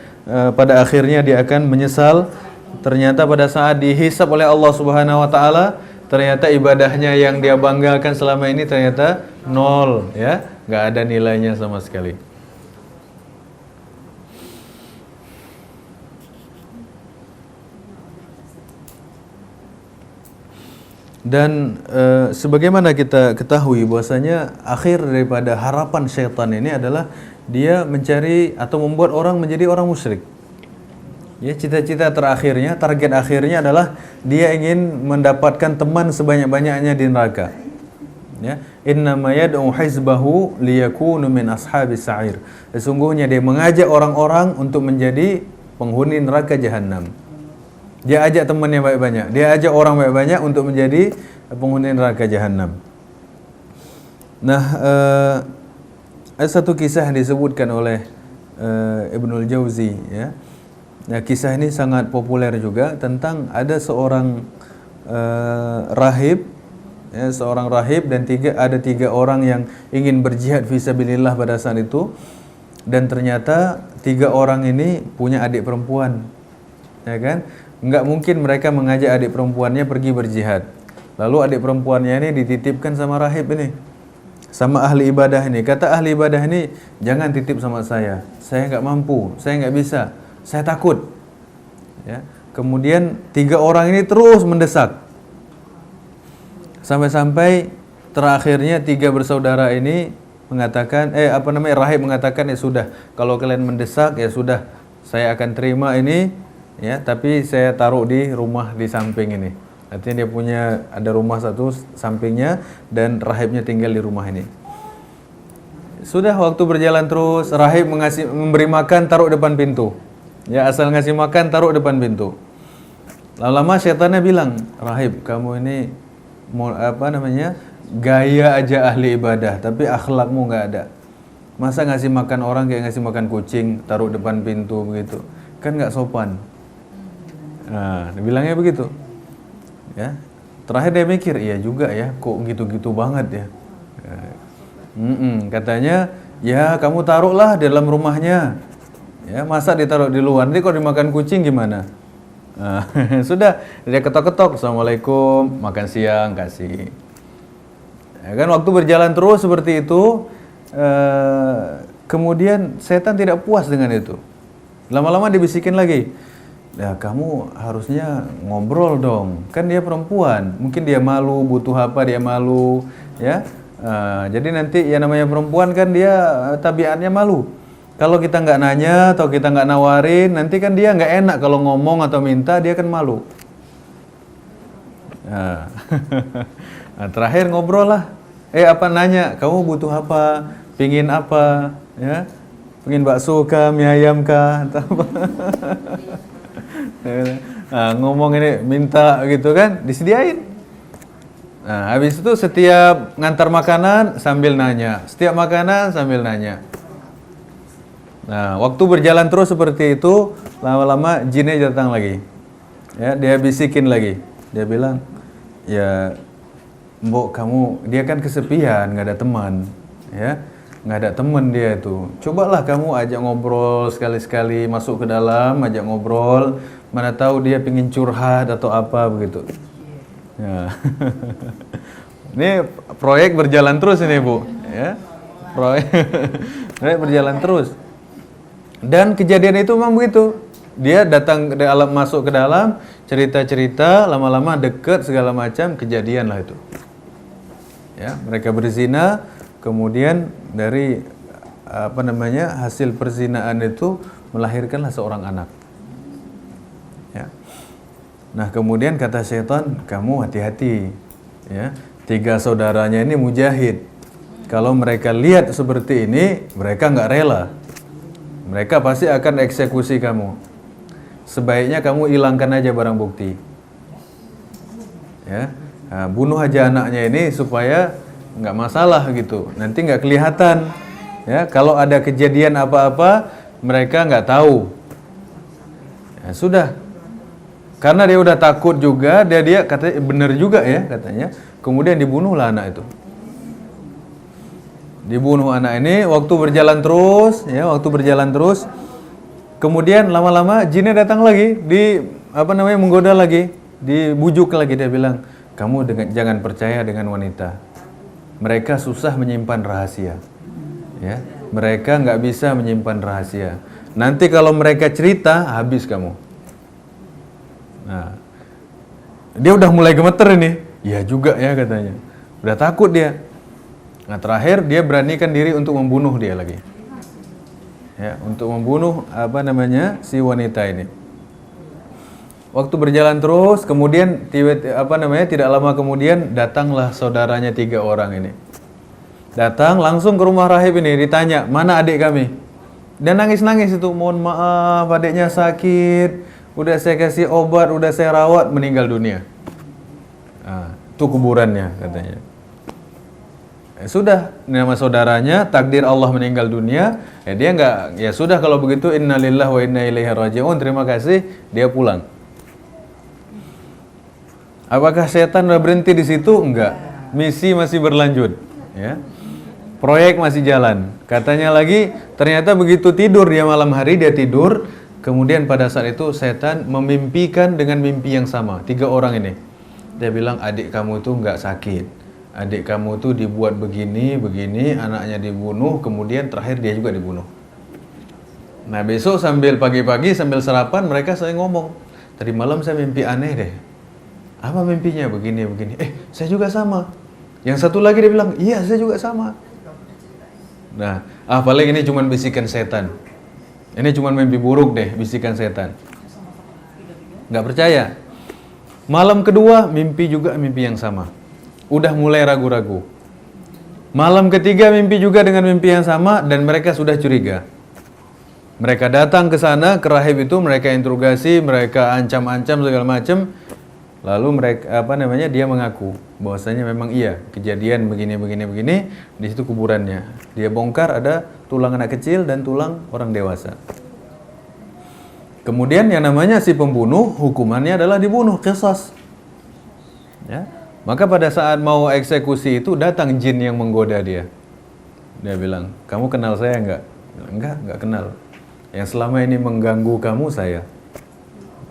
S1: pada akhirnya dia akan menyesal. Ternyata pada saat dihisab oleh Allah Subhanahu wa taala, ternyata ibadahnya yang dia banggakan selama ini ternyata nol, ya, nggak ada nilainya sama sekali. Dan sebagaimana kita ketahui bahwasanya akhir daripada harapan syaitan ini adalah dia mencari atau membuat orang menjadi orang musyrik. Ya, cita-cita terakhirnya, target akhirnya adalah dia ingin mendapatkan teman sebanyak-banyaknya di neraka. Ya, innama yad'u hizbahu liyakunu min ashabis sa'ir. Sesungguhnya dia mengajak orang-orang untuk menjadi penghuni neraka jahanam. Dia ajak temannya banyak-banyak, dia ajak orang banyak-banyak untuk menjadi penghuni neraka jahanam. Nah, ada satu kisah yang disebutkan oleh Ibnul Jauzi, ya. Nah, kisah ini sangat populer juga tentang ada seorang rahib, ya, seorang rahib dan ada tiga orang yang ingin berjihad fisabilillah pada saat itu, dan ternyata tiga orang ini punya adik perempuan, ya kan? Nggak mungkin mereka mengajak adik perempuannya pergi berjihad. Lalu adik perempuannya ini dititipkan sama rahib ini. sama ahli ibadah ini. Kata ahli ibadah ini, jangan titip sama saya nggak mampu, saya nggak bisa, saya takut. Ya. Kemudian 3 orang ini terus mendesak. Sampai-sampai terakhirnya 3 bersaudara ini mengatakan, rahib mengatakan, ya sudah, kalau kalian mendesak ya sudah, saya akan terima ini, ya, tapi saya taruh di rumah di samping ini. Artinya dia punya ada rumah satu sampingnya dan rahibnya tinggal di rumah ini. Sudah, waktu berjalan terus, rahib memberi makan, taruh depan pintu. Ya, asal ngasih makan, taruh depan pintu. Lama-lama syaitannya bilang, rahib, kamu ini gaya aja ahli ibadah, tapi akhlakmu nggak ada. Masa ngasih makan orang kayak ngasih makan kucing, taruh depan pintu begitu, kan nggak sopan. Nah, dia bilangnya begitu. Ya, terakhir dia mikir, iya juga ya, kok gitu-gitu banget ya. Katanya, ya kamu taruhlah di dalam rumahnya. Ya, masa ditaruh di luar, nanti kok dimakan kucing gimana? Nah, sudah, dia ketok-ketok, assalamualaikum, makan siang, kasih. Ya kan, waktu berjalan terus seperti itu, kemudian setan tidak puas dengan itu. Lama-lama dibisikin lagi, ya kamu harusnya ngobrol dong, kan dia perempuan, mungkin dia malu, butuh apa dia malu, ya. Jadi nanti ya namanya perempuan kan dia tabiatnya malu. Kalau kita nggak nanya atau kita nggak nawarin, nanti kan dia nggak enak kalau ngomong atau minta, dia kan malu. Nah, terakhir ngobrol lah. Nanya, kamu butuh apa? Pingin apa? Ya, pingin bakso kah, mie ayam kah, atau apa? Ngomong ini minta gitu kan, disediain. Nah, habis itu setiap ngantar makanan sambil nanya, setiap makanan sambil nanya. Nah, waktu berjalan terus seperti itu, lama-lama jinnya datang lagi. Ya, dia bisikin lagi. Dia bilang, ya, Mbok kamu, dia kan kesepian, nggak ada teman, ya, nggak ada teman dia itu. Cobalah kamu ajak ngobrol sekali-sekali, masuk ke dalam, ajak ngobrol. Mana tahu dia pingin curhat atau apa begitu. Ya. Ini proyek berjalan terus ini Bu, ya. Proyek berjalan terus. Dan kejadian itu memang begitu. Dia datang masuk ke dalam, cerita-cerita, lama-lama deket segala macam, kejadian lah itu. Ya, mereka berzina, kemudian dari hasil perzinaan itu melahirkanlah seorang anak. Ya. Nah, kemudian kata syaitan, kamu hati-hati, ya. 3 saudaranya ini mujahid. Kalau mereka lihat seperti ini, mereka nggak rela. Mereka pasti akan eksekusi kamu. Sebaiknya kamu hilangkan aja barang bukti. Ya, nah, bunuh aja anaknya ini supaya nggak masalah gitu. Nanti nggak kelihatan. Ya, kalau ada kejadian apa-apa, mereka nggak tahu. Ya, sudah. Karena dia udah takut juga, dia katanya benar juga ya katanya. Kemudian dibunuhlah anak itu. Dibunuh anak ini, waktu berjalan terus, kemudian lama-lama jinnya datang lagi, menggoda lagi, dibujuk lagi, dia bilang, kamu jangan percaya dengan wanita. Mereka susah menyimpan rahasia. Ya, mereka nggak bisa menyimpan rahasia. Nanti kalau mereka cerita, habis kamu. Nah, dia udah mulai gemeter ini. Ya juga ya katanya. Udah takut dia. Nah, terakhir dia beranikan diri untuk membunuh dia lagi. Ya, untuk membunuh si wanita ini. Waktu berjalan terus, kemudian tidak lama kemudian datanglah saudaranya 3 orang ini. Datang langsung ke rumah rahib ini, ditanya, "Mana adik kami?" Dan nangis-nangis itu, "Mohon maaf, adiknya sakit. Udah saya kasih obat, udah saya rawat, meninggal dunia." Nah, itu kuburannya katanya. Sudah, nama saudaranya, takdir Allah meninggal dunia, ya dia enggak, ya sudah kalau begitu innalillahi wa inna ilaihi raji'un, terima kasih, dia pulang. Apakah setan udah berhenti di situ? Enggak. Misi masih berlanjut, ya. Proyek masih jalan. Katanya lagi, ternyata begitu tidur dia malam hari, dia tidur, kemudian pada saat itu setan memimpikan dengan mimpi yang sama, 3 orang ini. Dia bilang, adik kamu itu enggak sakit. adik kamu tuh dibuat begini, begini, anaknya dibunuh, kemudian terakhir dia juga dibunuh. Nah besok sambil pagi-pagi, sambil sarapan, mereka saya ngomong, tadi malam saya mimpi aneh deh. Apa mimpinya? Begini, begini. Saya juga sama. Yang satu lagi dia bilang, iya saya juga sama. Nah, paling ini cuma bisikan setan. Ini cuma mimpi buruk deh, bisikan setan. Nggak percaya. Malam kedua, mimpi juga mimpi yang sama. Udah mulai ragu-ragu. Malam ketiga, mimpi juga dengan mimpi yang sama, dan mereka sudah curiga. Mereka datang ke sana, ke rahib itu, mereka interogasi, mereka ancam-ancam segala macam. Lalu mereka dia mengaku bahwasanya memang iya kejadian begini. Di situ kuburannya. Dia bongkar ada tulang anak kecil dan tulang orang dewasa. Kemudian yang namanya si pembunuh hukumannya adalah dibunuh, qisas. Ya. Maka pada saat mau eksekusi itu datang jin yang menggoda dia. Dia bilang, "Kamu kenal saya enggak?" Enggak kenal. Yang selama ini mengganggu kamu saya.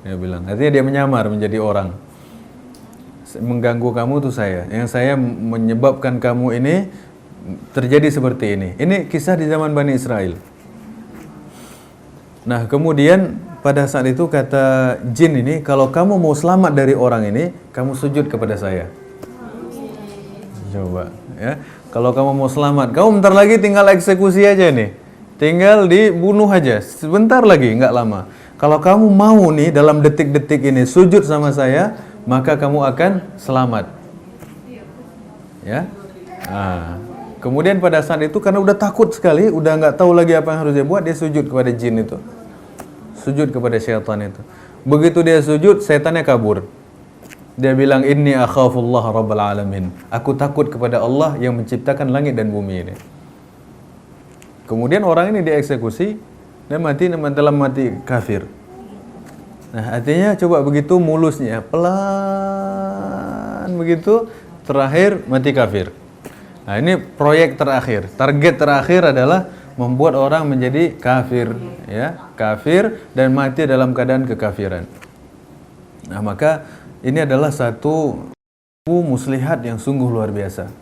S1: Dia bilang, artinya dia menyamar menjadi orang. Mengganggu kamu tuh saya. Yang saya menyebabkan kamu ini terjadi seperti ini. Ini kisah di zaman Bani Israel. Nah, kemudian pada saat itu kata jin ini, kalau kamu mau selamat dari orang ini, kamu sujud kepada saya. Coba, ya. Kalau kamu mau selamat, kamu bentar lagi tinggal eksekusi aja nih. Tinggal dibunuh aja, sebentar lagi, nggak lama. Kalau kamu mau nih dalam detik-detik ini sujud sama saya, maka kamu akan selamat. Ya. Nah, kemudian pada saat itu karena udah takut sekali, udah nggak tahu lagi apa yang harus dia buat, dia sujud kepada jin itu. Sujud kepada syaitan itu. Begitu dia sujud, setannya kabur. Dia bilang, "Inni akhafullah rabbal alamin." Aku takut kepada Allah yang menciptakan langit dan bumi ini. Kemudian orang ini dieksekusi dan dalam mati kafir. Nah, artinya coba begitu mulusnya, pelan begitu, terakhir mati kafir. Nah, ini proyek terakhir, target terakhir adalah membuat orang menjadi kafir, ya, kafir dan mati dalam keadaan kekafiran. Nah, maka ini adalah satu muslihat yang sungguh luar biasa.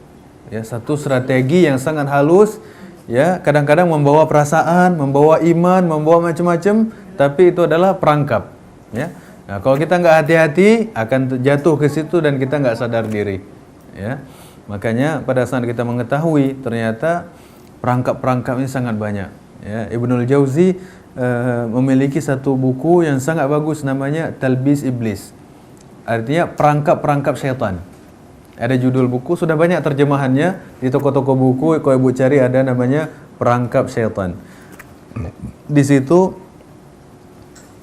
S1: Ya, satu strategi yang sangat halus, ya, kadang-kadang membawa perasaan, membawa iman, membawa macam-macam, tapi itu adalah perangkap, ya. Nah, kalau kita nggak hati-hati akan jatuh ke situ dan kita nggak sadar diri, ya. Makanya pada saat kita mengetahui ternyata perangkap-perangkap ini sangat banyak, ya. Ibnul Jauzi memiliki satu buku yang sangat bagus namanya Talbis Iblis. Artinya perangkap-perangkap syaitan. Ada judul buku, sudah banyak terjemahannya di toko-toko buku. Kalau ibu cari ada namanya Perangkap Syaitan. Di situ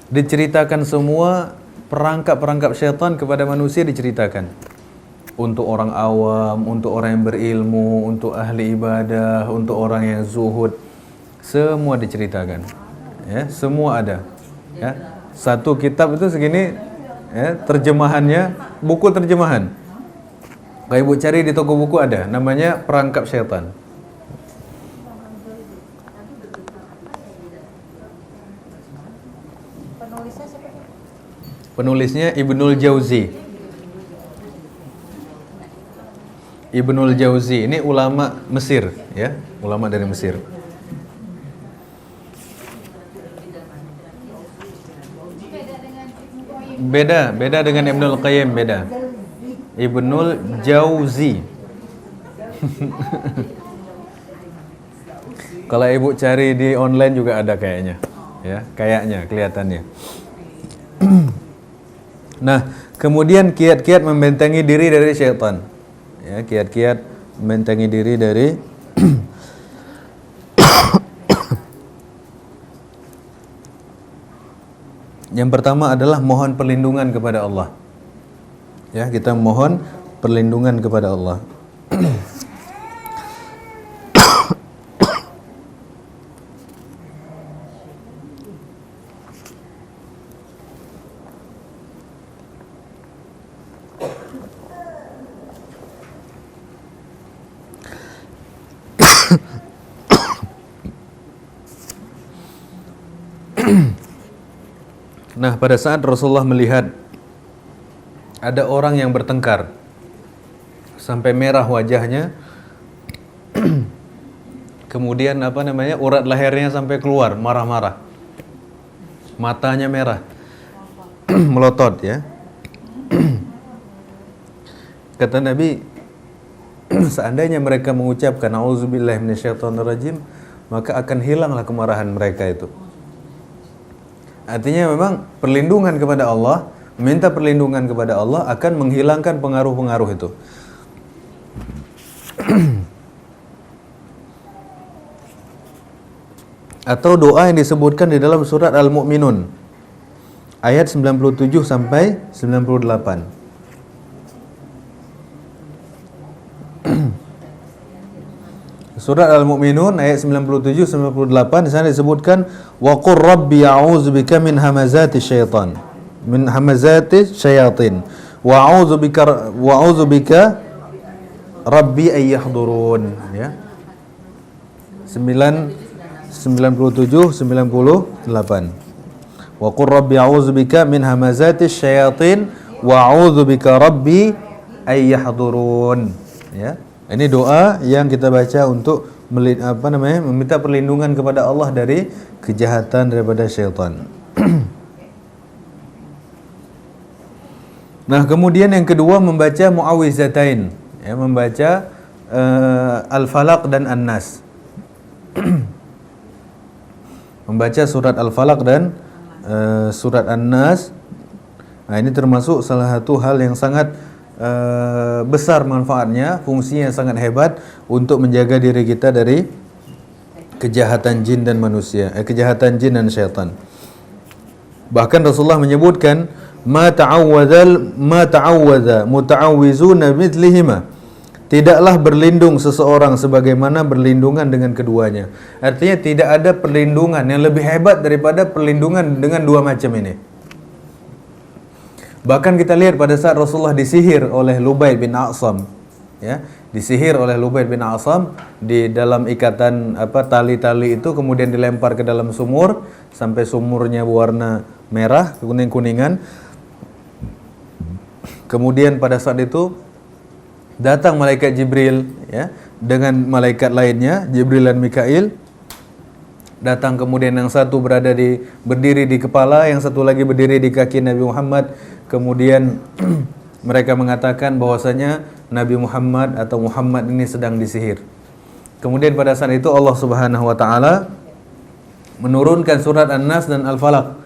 S1: diceritakan semua perangkap-perangkap syaitan kepada manusia diceritakan. Untuk orang awam, untuk orang yang berilmu, untuk ahli ibadah, untuk orang yang zuhud, semua diceritakan. Ya, semua ada. Ya, satu kitab itu segini, ya, terjemahannya, buku terjemahan. Kalau ibu cari di toko buku ada, namanya Perangkap Syaitan.
S2: Penulisnya siapa?
S1: Penulisnya Ibnul Jauzi. Ibnul Jauzi ini ulama Mesir, ya, ulama dari Mesir. Beda dengan Ibnul Qayyim, beda. Ibnul Jauzi. Kalau ibu cari di online juga ada kayaknya, ya, kayaknya kelihatannya. Nah, kemudian kiat-kiat membentengi diri dari syaitan, ya, kiat-kiat membentengi diri dari yang pertama adalah mohon perlindungan kepada Allah. Ya, kita mohon perlindungan kepada Allah. Nah, pada saat Rasulullah melihat ada orang yang bertengkar sampai merah wajahnya. Kemudian urat lehernya sampai keluar, marah-marah. Matanya merah. Melotot ya. Kata Nabi, seandainya mereka mengucapkan auzubillahi minasyaitonirrajim, maka akan hilanglah kemarahan mereka itu. Artinya memang perlindungan kepada Allah, meminta perlindungan kepada Allah akan menghilangkan pengaruh-pengaruh itu. Atau doa yang disebutkan di dalam surat Al-Mu'minun ayat 97 sampai 98. Surat Al-Mu'minun ayat 97 98 di sana disebutkan wa qur rabbi a'udzubika min hamazati syaitan wa a'udzubika rabbi ay yahdurun ya. 97 98. Wa qur rabbi a'udzubika min hamazati syayatin wa a'udzubika rabbi ay yahdurun ya. Ini doa yang kita baca untuk meminta perlindungan kepada Allah dari kejahatan daripada syaitan. Nah, kemudian yang kedua membaca muawwizatain ya, membaca Al-Falaq dan An-Nas. Membaca surat Al-Falaq dan surat An-Nas. Nah, ini termasuk salah satu hal yang sangat besar manfaatnya, fungsinya sangat hebat untuk menjaga diri kita dari kejahatan jin dan manusia, kejahatan jin dan syaitan. Bahkan Rasulullah menyebutkan ma ta'awwadza muta'awwizuna mithlihima. Tidaklah berlindung seseorang sebagaimana berlindungan dengan keduanya. Artinya tidak ada perlindungan yang lebih hebat daripada perlindungan dengan dua macam ini. Bahkan kita lihat pada saat Rasulullah disihir oleh Lubaid bin A'sam, ya, disihir oleh Lubaid bin A'sam di dalam ikatan tali-tali itu, kemudian dilempar ke dalam sumur sampai sumurnya berwarna merah, kuning-kuningan. Kemudian pada saat itu datang malaikat Jibril ya dengan malaikat lainnya, Jibril dan Mikail. Datang, kemudian yang satu berdiri di kepala, yang satu lagi berdiri di kaki Nabi Muhammad. Kemudian mereka mengatakan bahwasanya Nabi Muhammad atau Muhammad ini sedang disihir. Kemudian pada saat itu Allah Subhanahu wa taala menurunkan surat An-Nas dan Al-Falaq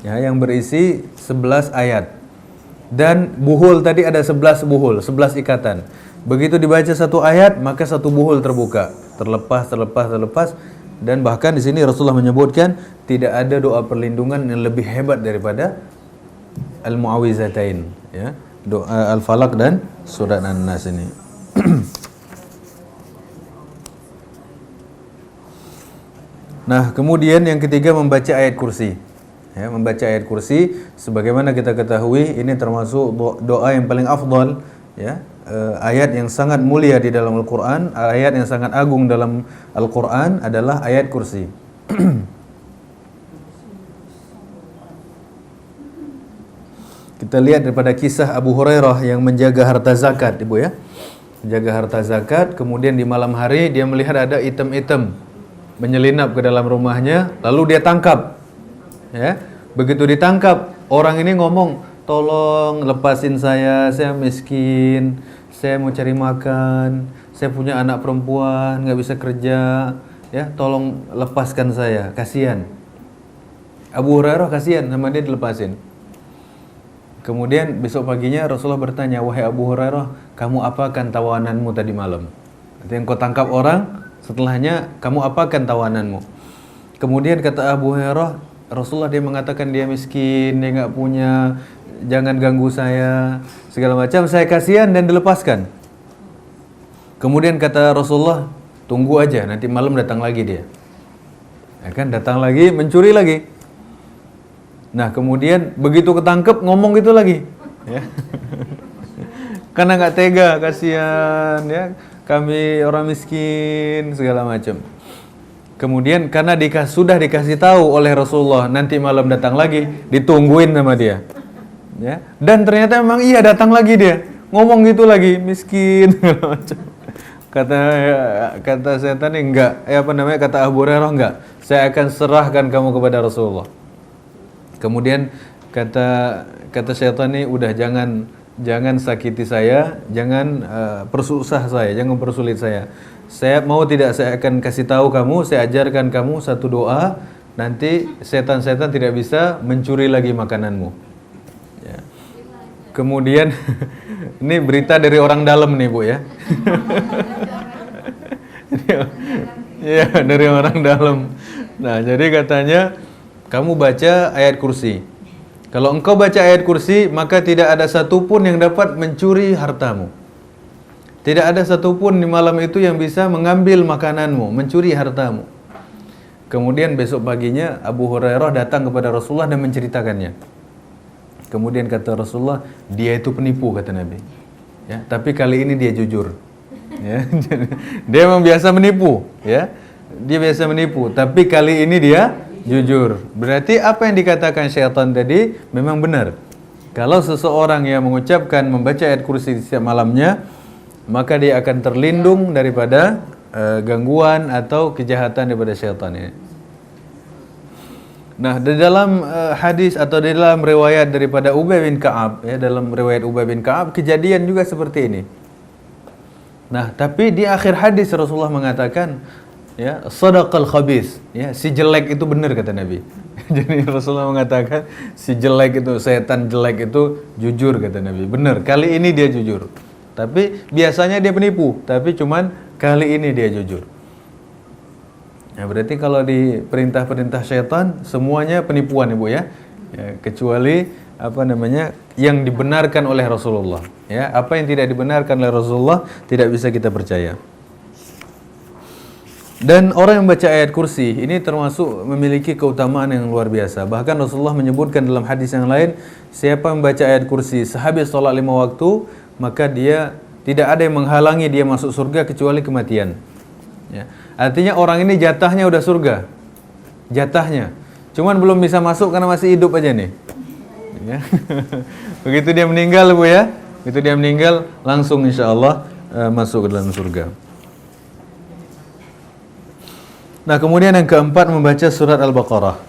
S1: ya, yang berisi 11 ayat. Dan buhul tadi ada 11 buhul, 11 ikatan. Begitu dibaca satu ayat, maka satu buhul terbuka, terlepas. Dan bahkan di sini Rasulullah menyebutkan tidak ada doa perlindungan yang lebih hebat daripada Al-Mu'awwizatain ya, doa Al-Falaq dan surat An-Nas ini. Nah, kemudian yang ketiga membaca ayat kursi. Ya, membaca ayat kursi sebagaimana kita ketahui ini termasuk doa yang paling afdal ya. Ayat yang sangat mulia di dalam Al-Quran, ayat yang sangat agung dalam Al-Quran adalah ayat kursi. Kita lihat daripada kisah Abu Hurairah yang menjaga harta zakat, Ibu ya. Menjaga harta zakat, kemudian di malam hari dia melihat ada item-item menyelinap ke dalam rumahnya, lalu dia tangkap. Ya, begitu ditangkap, orang ini ngomong, "Tolong lepasin saya miskin, saya mau cari makan, saya punya anak perempuan, nggak bisa kerja, ya, tolong lepaskan saya, kasihan." Abu Hurairah kasihan sama dia, dilepasin. Kemudian besok paginya Rasulullah bertanya, "Wahai Abu Hurairah, kamu apakan tawananmu tadi malam?" Artinya engkau tangkap orang, setelahnya kamu apakan tawananmu? Kemudian kata Abu Hurairah, Rasulullah dia mengatakan dia miskin, dia nggak punya, jangan ganggu saya, segala macam. Saya kasihan dan dilepaskan. Kemudian kata Rasulullah, tunggu aja, nanti malam datang lagi dia. Ya kan, datang lagi, mencuri lagi. Nah, kemudian begitu ketangkep ngomong gitu lagi. Ya. Karena nggak tega, kasihan, ya, kami orang miskin, segala macam. Kemudian karena sudah dikasih tahu oleh Rasulullah nanti malam datang lagi, ditungguin sama dia. Ya. Dan ternyata memang iya datang lagi dia. ngomong gitu lagi, miskin segala macam. Kata setan ini enggak, kata Abu Hurairah enggak. Saya akan serahkan kamu kepada Rasulullah. Kemudian kata setan ini udah jangan sakiti saya, jangan persusah saya, jangan persulit saya. Saya akan kasih tahu kamu, saya ajarkan kamu satu doa, nanti setan-setan tidak bisa mencuri lagi makananmu. Ya. Kemudian ini berita dari orang dalam nih Bu ya. Ya, dari orang dalam. Nah, jadi katanya kamu baca ayat kursi. Kalau engkau baca ayat kursi, maka tidak ada satupun yang dapat mencuri hartamu. Tidak ada satupun di malam itu yang bisa mengambil makananmu, mencuri hartamu. Kemudian besok paginya Abu Hurairah datang kepada Rasulullah dan menceritakannya. Kemudian kata Rasulullah, dia itu penipu, kata Nabi. Ya, tapi kali ini dia jujur. Ya, dia memang biasa menipu, ya. Dia biasa menipu, tapi kali ini dia jujur. Berarti apa yang dikatakan syaitan tadi memang benar. Kalau seseorang yang mengucapkan membaca ayat kursi setiap malamnya, maka dia akan terlindung daripada gangguan atau kejahatan daripada syaitan ini. Nah, di dalam hadis atau di dalam riwayat daripada Ubay bin Ka'ab, ya, dalam riwayat Ubay bin Ka'ab kejadian juga seperti ini. Nah, tapi di akhir hadis Rasulullah mengatakan, ya, sadaqal khabis, ya, si jelek itu benar, kata Nabi. Jadi Rasulullah mengatakan si jelek itu, setan jelek itu jujur, kata Nabi. Benar, kali ini dia jujur. Tapi biasanya dia penipu, tapi cuman kali ini dia jujur. Nah, berarti kalau di perintah-perintah syaitan semuanya penipuan, Ibu ya. Ya, kecuali yang dibenarkan oleh Rasulullah, ya. Apa yang tidak dibenarkan oleh Rasulullah tidak bisa kita percaya. Dan orang yang baca ayat kursi ini termasuk memiliki keutamaan yang luar biasa. Bahkan Rasulullah menyebutkan dalam hadis yang lain, siapa yang membaca ayat kursi sehabis sholat 5 waktu, maka dia tidak ada yang menghalangi dia masuk surga kecuali kematian. Ya. Artinya orang ini jatahnya udah surga, jatahnya. Cuman belum bisa masuk karena masih hidup aja nih. Ya. Begitu dia meninggal, Bu ya, begitu dia meninggal langsung insya Allah masuk ke dalam surga. Nah, kemudian yang keempat, membaca surat Al-Baqarah.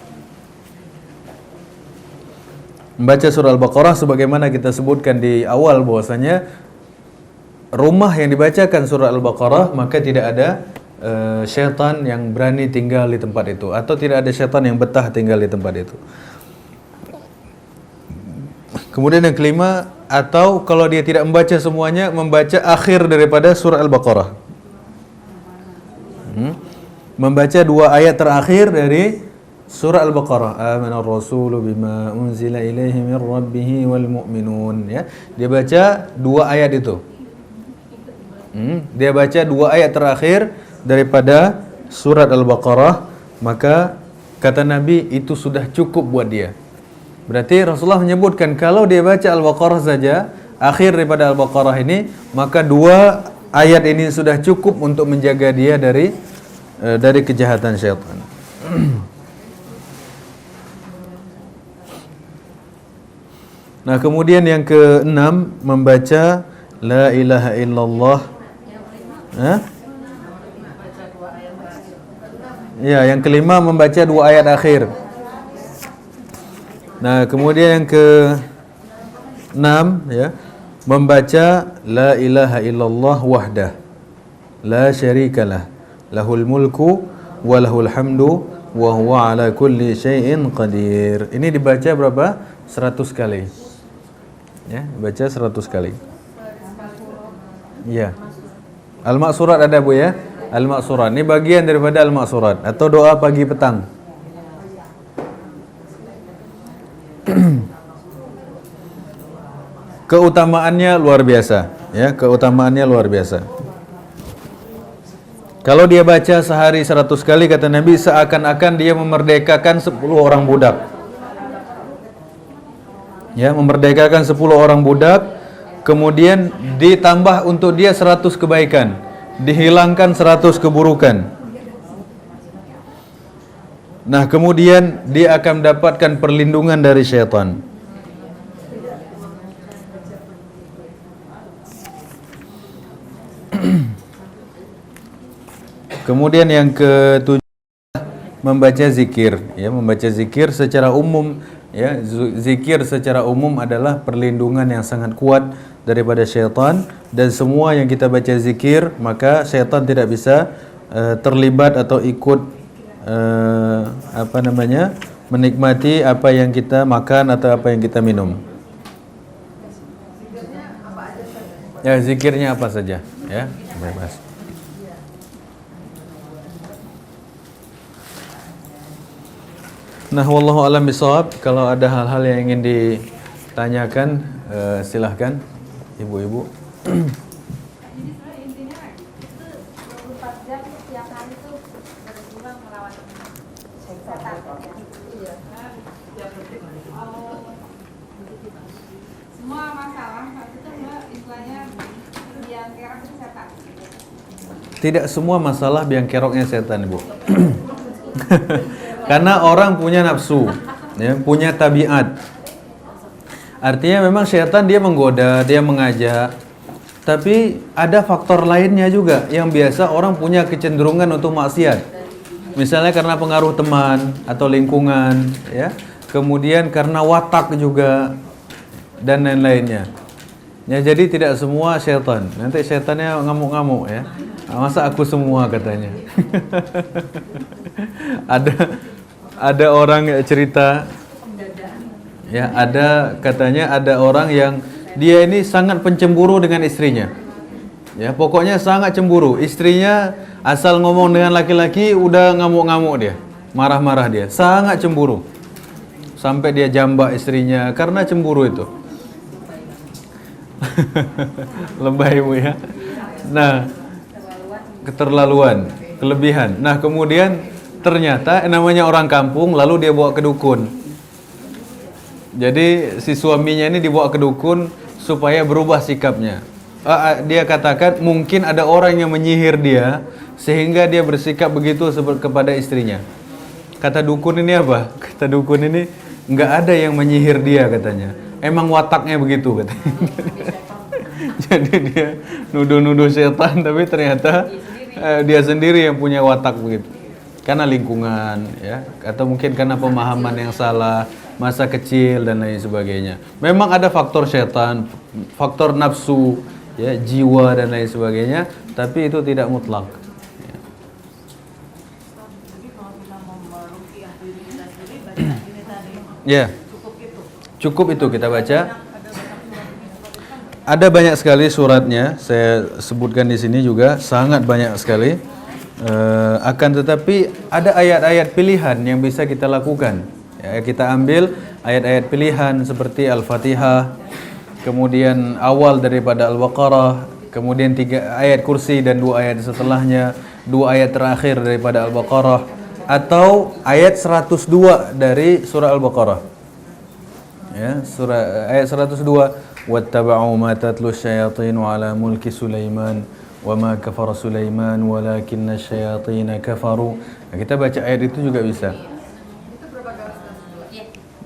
S1: Membaca surat Al-Baqarah sebagaimana kita sebutkan di awal bahwasanya rumah yang dibacakan surat Al-Baqarah maka tidak ada syaitan yang berani tinggal di tempat itu, atau tidak ada syaitan yang betah tinggal di tempat itu. Kemudian yang kelima, atau kalau dia tidak membaca semuanya, membaca akhir daripada surah Al-Baqarah. Membaca 2 ayat terakhir dari surah Al-Baqarah. Amanar rasulu bima unzila ilaihi min rabbih wal mu'minun, ya. Dia baca 2 ayat itu. Dia baca 2 ayat terakhir daripada surat Al-Baqarah, maka kata Nabi itu sudah cukup buat dia. Berarti Rasulullah menyebutkan kalau dia baca Al-Baqarah saja, akhir daripada Al-Baqarah ini, maka 2 ayat ini sudah cukup untuk menjaga dia dari kejahatan syaitan. Nah, kemudian yang keenam, membaca la ilaha illallah. Ya, yang kelima membaca 2 ayat akhir. Nah, kemudian yang ke-6, ya, membaca la ilaha illallah wahdah la syarikalah lahul mulku wa lahul hamdu wa huwa ala kulli syai'in qadir. Ini dibaca berapa? 100 kali. Ya, baca 100 kali. Ya. Al-Ma'surat ada, Bu ya? Al-Ma'surat. Ini bagian daripada Al-Ma'surat atau doa pagi petang. Keutamaannya luar biasa, ya, keutamaannya luar biasa. Kalau dia baca sehari 100 kali, kata Nabi, seakan-akan dia memerdekakan 10 orang budak. Ya, memerdekakan 10 orang budak, kemudian ditambah untuk dia 100 kebaikan, dihilangkan 100 keburukan. Nah, kemudian dia akan mendapatkan perlindungan dari syaitan. Kemudian yang ketujuh, membaca zikir, ya, membaca zikir secara umum, ya. Zikir secara umum adalah perlindungan yang sangat kuat daripada syaitan, dan semua yang kita baca zikir maka syaitan tidak bisa terlibat atau ikut menikmati apa yang kita makan atau apa yang kita minum. Ya, zikirnya apa saja, ya, bebas. Nah, wallahu alam bisawab. Kalau ada hal-hal yang ingin ditanyakan, silahkan ibu-ibu.
S2: Jadi sebenarnya intinya itu 24 jam setiap hari itu berjuang melawan setan. Iya. Semua masalah itu istilahnya yang kerap itu setan.
S1: Tidak semua masalah biang keroknya setan, Ibu. Karena orang punya nafsu, ya, punya tabiat. Artinya memang setan dia menggoda, dia mengajak. Tapi ada faktor lainnya juga yang biasa orang punya kecenderungan untuk maksiat. Misalnya karena pengaruh teman atau lingkungan, ya. Kemudian karena watak juga dan lain-lainnya. Ya, jadi tidak semua setan. Nanti setannya ngamuk-ngamuk, ya. Masa aku semua katanya. Ada orang cerita, ya, ada katanya ada orang yang dia ini sangat pencemburu dengan istrinya. Ya, pokoknya sangat cemburu. Istrinya asal ngomong dengan laki-laki udah ngamuk-ngamuk dia, marah-marah dia, sangat cemburu. Sampai dia jambak istrinya karena cemburu itu. Lebay, Bu, ya. Nah, keterlaluan, kelebihan. Nah, kemudian ternyata namanya orang kampung, lalu dia bawa ke dukun. Jadi si suaminya ini dibawa ke dukun supaya berubah sikapnya. Dia katakan mungkin ada orang yang menyihir dia sehingga dia bersikap begitu kepada istrinya. Kata dukun ini apa? Kata dukun ini nggak ada yang menyihir dia katanya. Emang wataknya begitu katanya. Jadi dia nuduh-nuduh setan, tapi ternyata dia sendiri yang punya watak begitu. Karena lingkungan, ya, atau mungkin karena pemahaman yang salah, masa kecil dan lain sebagainya. Memang ada faktor setan, faktor nafsu, ya, jiwa dan lain sebagainya, tapi itu tidak mutlak. Ya.
S3: Jadi kalau kita mau meruqyah diri kita sendiri baca ini tadi.
S1: Ya.
S3: Cukup itu.
S1: Cukup itu kita baca. Ada banyak sekali suratnya, saya sebutkan di sini juga sangat banyak sekali. Akan tetapi ada ayat-ayat pilihan yang bisa kita lakukan. Ya, kita ambil ayat-ayat pilihan seperti Al-Fatihah, kemudian awal daripada Al-Baqarah, kemudian 3 ayat kursi dan 2 ayat setelahnya, 2 ayat terakhir daripada Al-Baqarah, atau ayat 102 dari surah Al-Baqarah. Ya, surah ayat 102, wattaba'u ma tatlu syayatinu ala mulki Sulaiman wa ma kafara Sulaiman walakinna syayatina kafaru. Nah, kita baca ayat itu juga bisa.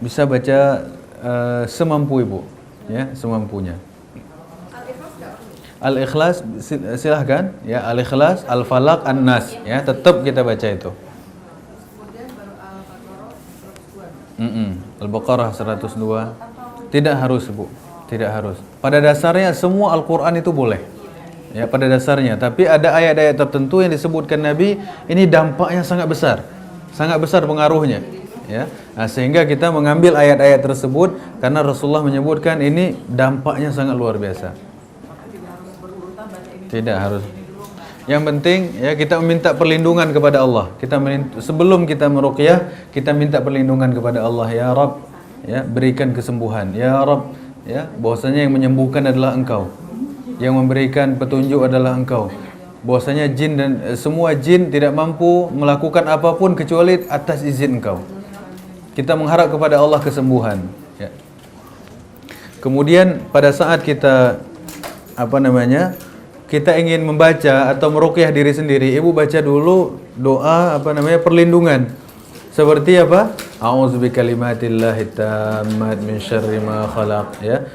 S1: Bisa baca semampu Ibu, ya, semampunya. Al-Ikhlas silahkan, ya, Al-Ikhlas, Al-Falaq, An-Nas, ya, tetap kita baca itu. Al-Baqarah 102. Tidak harus, Bu. Tidak harus. Pada dasarnya semua Al-Qur'an itu boleh. Ya, pada dasarnya, tapi ada ayat-ayat tertentu yang disebutkan Nabi ini dampaknya sangat besar. Sangat besar pengaruhnya, ya. Nah, sehingga kita mengambil ayat-ayat tersebut karena Rasulullah menyebutkan ini dampaknya sangat luar biasa. Tidak harus. Yang penting, ya, kita meminta perlindungan kepada Allah. Sebelum kita meruqyah, kita minta perlindungan kepada Allah. Ya Rabb, ya, berikan kesembuhan. Ya Rabb, ya, bahwasanya yang menyembuhkan adalah Engkau. Yang memberikan petunjuk adalah Engkau. Bahwasanya jin dan semua jin tidak mampu melakukan apapun kecuali atas izin Engkau. Kita mengharap kepada Allah kesembuhan, ya. Kemudian pada saat kita kita ingin membaca atau meruqyah diri sendiri, Ibu baca dulu doa perlindungan. Seperti apa? A'udzu bikalimatillahi tammat min syarri ma khalaq, ya.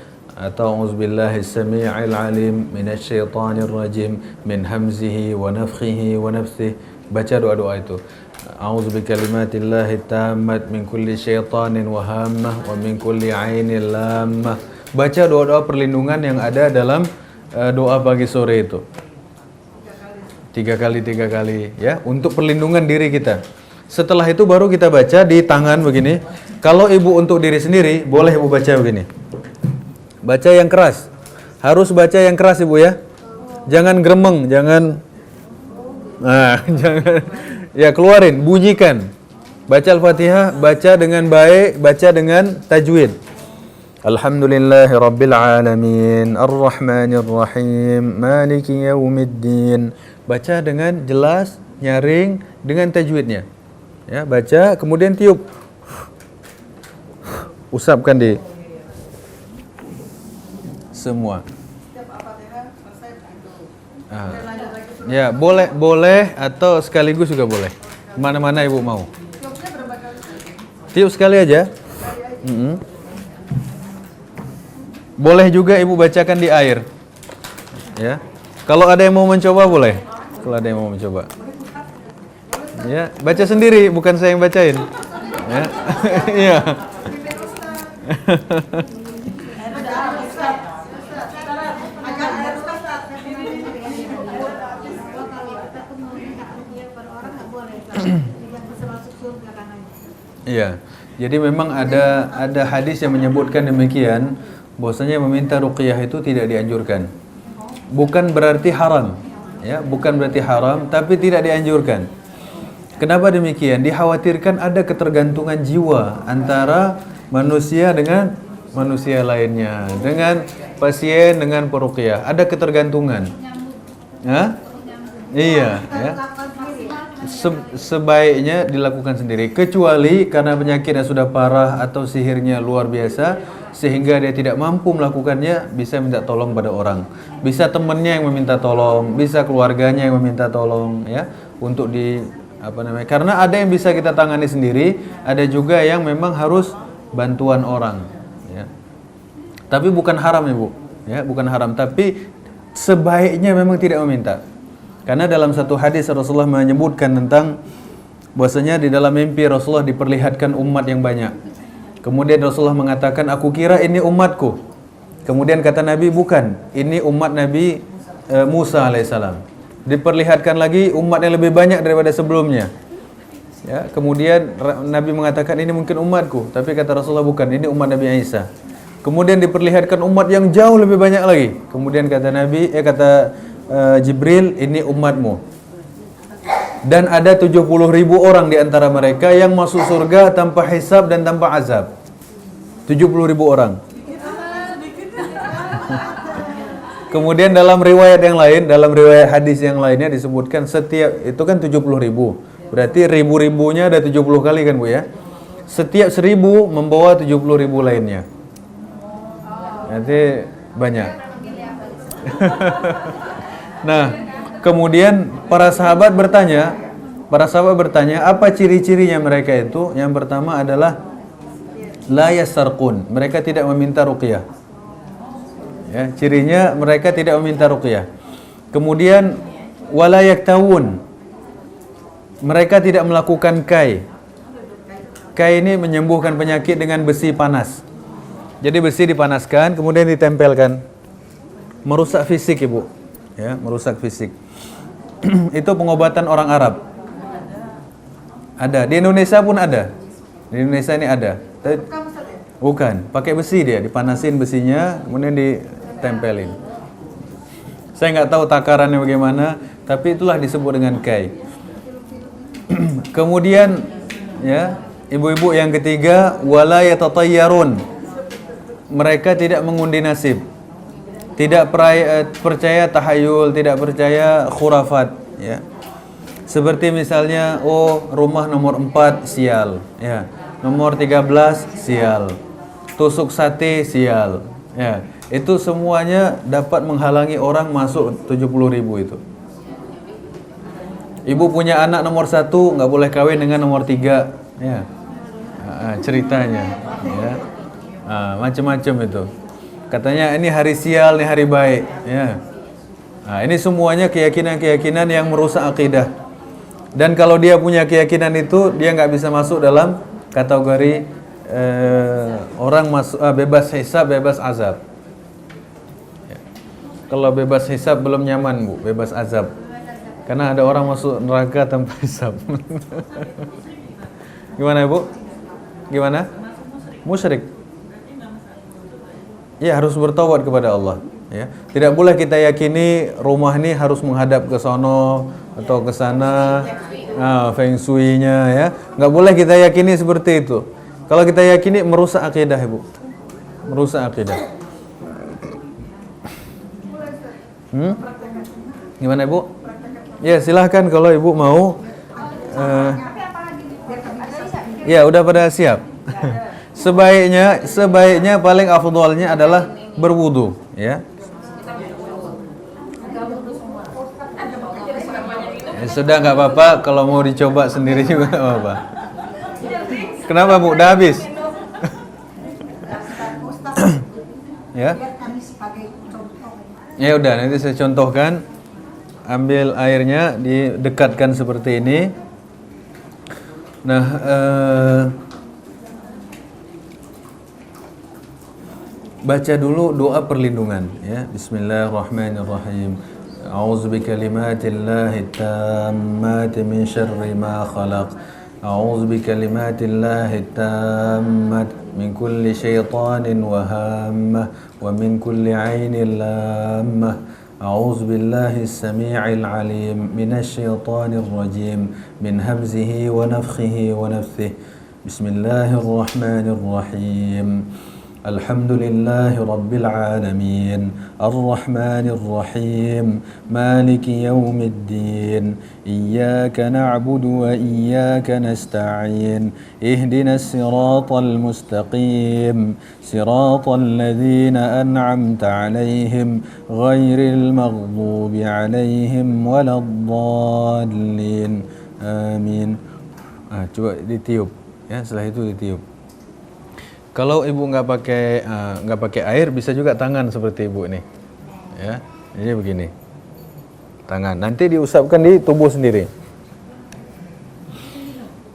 S1: atau auzubillahi samii'il alim minasyaitonir rajim min hamzihi wa nafthihi wa nafsihi. Baca doa-doa itu. A'udzu bikalimatillahi tammat min kulli syaitanin wa hammah wa min kulli ainin lammah. Baca doa-doa perlindungan yang ada dalam doa pagi sore itu. 3 kali ya, untuk perlindungan diri kita. Setelah itu baru kita baca di tangan begini. Kalau ibu untuk diri sendiri, boleh ibu baca begini. Baca yang keras. Harus baca yang keras ibu ya. Jangan gremeng, jangan jangan ya, keluarin, bunyikan. Baca Al-Fatihah, baca dengan baik, baca dengan tajwid. Alhamdulillahi Rabbil Alamin Ar-Rahmanir Rahim Maliki Yaumiddin. Baca dengan jelas, nyaring, dengan tajwidnya. Ya, baca, kemudian tiup. Usapkan di semua. Ya, boleh atau sekaligus juga boleh. Mana-mana ibu mau. Tiup sekali aja. Boleh juga ibu bacakan di air. Ya. Kalau ada yang mau mencoba boleh. Kalau ada yang mau mencoba. Ya, baca sendiri, bukan saya yang bacain. Ya. Iya. Iya. Jadi memang ada hadis yang menyebutkan demikian, bahwasanya meminta ruqyah itu tidak dianjurkan. Bukan berarti haram, ya, bukan berarti haram, tapi tidak dianjurkan. Kenapa demikian? Dikhawatirkan ada ketergantungan jiwa antara manusia dengan manusia lainnya, dengan pasien dengan peruqyah. Ada ketergantungan. Hah? Iya, ya. Sebaiknya dilakukan sendiri, kecuali karena penyakitnya sudah parah atau sihirnya luar biasa sehingga dia tidak mampu melakukannya, bisa minta tolong pada orang, bisa temannya yang meminta tolong, bisa keluarganya yang meminta tolong, ya, untuk karena ada yang bisa kita tangani sendiri, ada juga yang memang harus bantuan orang, ya. Tapi bukan haram ibu, ya, bukan haram, tapi sebaiknya memang tidak meminta. Karena dalam satu hadis Rasulullah menyebutkan tentang bahwasanya di dalam mimpi Rasulullah diperlihatkan umat yang banyak. Kemudian Rasulullah mengatakan, aku kira ini umatku. Kemudian kata Nabi, bukan, ini umat Nabi Musa alaihissalam. Diperlihatkan lagi umat yang lebih banyak daripada sebelumnya. Ya, kemudian Nabi mengatakan ini mungkin umatku, tapi kata Rasulullah bukan, ini umat Nabi Isa. Kemudian diperlihatkan umat yang jauh lebih banyak lagi. Kemudian kata Nabi, Jibril, ini umatmu. Dan ada 70.000 orang di antara mereka yang masuk surga tanpa hisab dan tanpa azab. 70.000 orang. Kemudian dalam riwayat yang lain, dalam riwayat hadis yang lainnya disebutkan setiap, itu kan 70.000. Berarti ribu-ribunya ada 70 kali kan Bu ya. Setiap 1.000 membawa 70.000 lainnya. Nanti banyak. Nah, kemudian para sahabat bertanya, apa ciri-cirinya mereka itu? Yang pertama adalah la yasarqun, mereka tidak meminta ruqyah. Ya, cirinya mereka tidak meminta ruqyah. Kemudian wala yaktawun, mereka tidak melakukan kai. Kai ini menyembuhkan penyakit dengan besi panas. Jadi besi dipanaskan, kemudian ditempelkan. Merusak fisik ibu. Ya, merusak fisik. Itu pengobatan orang Arab. Ada di Indonesia pun ada. Di Indonesia ini ada. Bukan, pakai besi dia, dipanasin besinya, kemudian ditempelin. Saya nggak tahu takarannya bagaimana, tapi itulah disebut dengan kai. Kemudian, ya, ibu-ibu yang ketiga, wala yatatayyarun. Mereka tidak mengundi nasib. Tidak percaya tahayul, tidak percaya khurafat, ya. Seperti misalnya, rumah nomor 4 sial, ya. Nomor 13 sial. Tusuk sate sial, ya. Itu semuanya dapat menghalangi orang masuk 70.000 itu. Ibu punya anak nomor 1 nggak boleh kawin dengan nomor 3, ya. Ceritanya, ya. Macam-macam itu. Katanya ini hari sial, ini hari baik. Ya. Nah, ini semuanya keyakinan-keyakinan yang merusak akidah. Dan kalau dia punya keyakinan itu, dia nggak bisa masuk dalam kategori orang masuk bebas hisab, bebas azab. Ya. Kalau bebas hisab belum nyaman, Bu, bebas azab. Karena ada orang masuk neraka tanpa hisab. Gimana, Bu? Gimana? Musyrik. Ya, harus bertaubat kepada Allah. Ya. Tidak boleh kita yakini rumah ini harus menghadap ke sono atau ke sana, feng shui-nya ya. Nggak boleh kita yakini seperti itu. Kalau kita yakini merusak akidah, Ibu. Merusak akidah. Gimana, Ibu? Ya, silahkan kalau Ibu mau. Ya, udah pada siap. Sebaiknya paling afdolnya adalah berwudu, ya. Sudah nggak apa-apa, kalau mau dicoba sendiri juga nggak apa-apa. Kenapa, Bu? Udah habis? Ya. Ya udah, nanti saya contohkan. Ambil airnya, didekatkan seperti ini. Nah, baca dulu doa perlindungan, ya. Bismillahirrahmanirrahim. A'udzu bikalimatillahi tammati min syarri ma khalaq. A'udzu bikalimatillahi tammati min kulli syaitanin wa hammah wa min kulli 'ainin lammah. A'udzu billahi as-sami'il 'alim minasy syaithanir rajim min hamzihi wa nafthihi wa nafthihi. Bismillahirrahmanirrahim. Alhamdulillahi Rabbil Alamin Ar-Rahmanir Rahim Maliki Yawmiddin Iyyaka na'budu wa iyyaka nasta'in Ihdinas siratal mustaqim Siratal ladzina an'amta 'alaihim Ghairil maghdubi 'alaihim waladdallin. Amin. Coba ditiup ya, setelah itu ditiup. Kalau ibu nggak pakai air, bisa juga tangan seperti ibu ini, ya. Jadi begini, tangan. Nanti diusapkan di tubuh sendiri.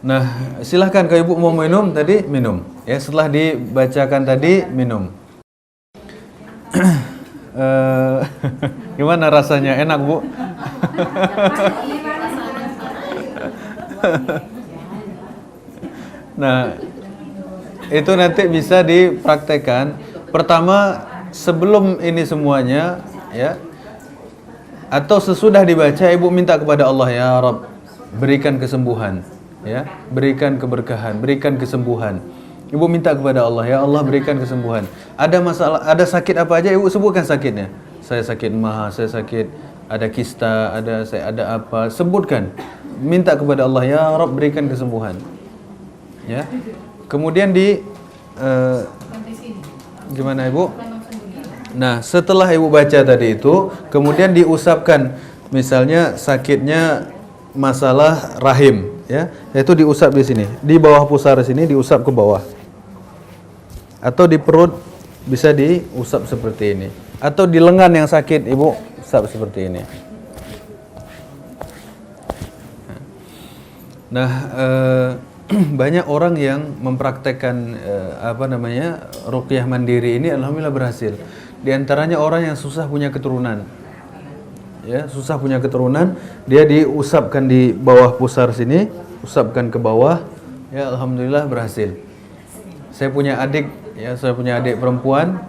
S1: Nah, silahkan kalau ibu mau minum tadi minum, ya. Setelah dibacakan tadi minum. Gimana rasanya? Enak, Bu? Nah, itu nanti bisa dipraktekkan. Pertama, sebelum ini semuanya, ya, atau sesudah dibaca, ibu minta kepada Allah, ya Rabb, berikan kesembuhan, ya, berikan keberkahan, berikan kesembuhan. Ibu minta kepada Allah, ya Allah, berikan kesembuhan. Ada masalah, ada sakit apa aja, ibu sebutkan sakitnya. Saya sakit maha, saya sakit, ada kista, saya ada apa, sebutkan. Minta kepada Allah, ya Rabb, berikan kesembuhan, ya. Kemudian gimana ibu? Nah, setelah ibu baca tadi itu, kemudian diusapkan. Misalnya sakitnya masalah rahim, ya, itu diusap di sini, di bawah pusar sini, diusap ke bawah. Atau di perut bisa diusap seperti ini. Atau di lengan yang sakit, ibu usap seperti ini. Nah, banyak orang yang mempraktekkan ruqyah mandiri ini, alhamdulillah berhasil. Di antaranya orang yang susah punya keturunan, ya, susah punya keturunan, dia diusapkan di bawah pusar sini, usapkan ke bawah, ya, alhamdulillah berhasil. Saya punya adik perempuan,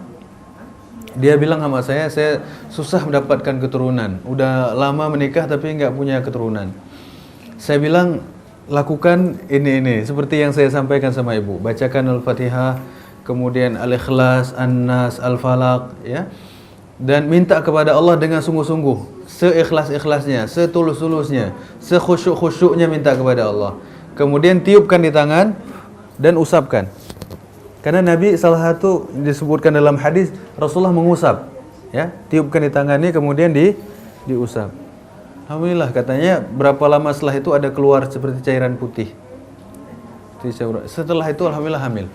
S1: dia bilang sama saya susah mendapatkan keturunan, udah lama menikah tapi nggak punya keturunan. Saya bilang, lakukan ini seperti yang saya sampaikan sama ibu. Bacakan Al-Fatihah, kemudian Al-Ikhlas, An-Nas, Al-Falaq, ya. Dan minta kepada Allah dengan sungguh-sungguh, seikhlas-ikhlasnya, setulus-tulusnya, sekhusyuk-khusyuknya minta kepada Allah. Kemudian tiupkan di tangan dan usapkan. Karena Nabi salah satu disebutkan dalam hadis, Rasulullah mengusap, ya. Tiupkan di tangannya kemudian diusap. Alhamdulillah, katanya berapa lama setelah itu ada keluar seperti cairan putih. Setelah itu alhamdulillah hamil.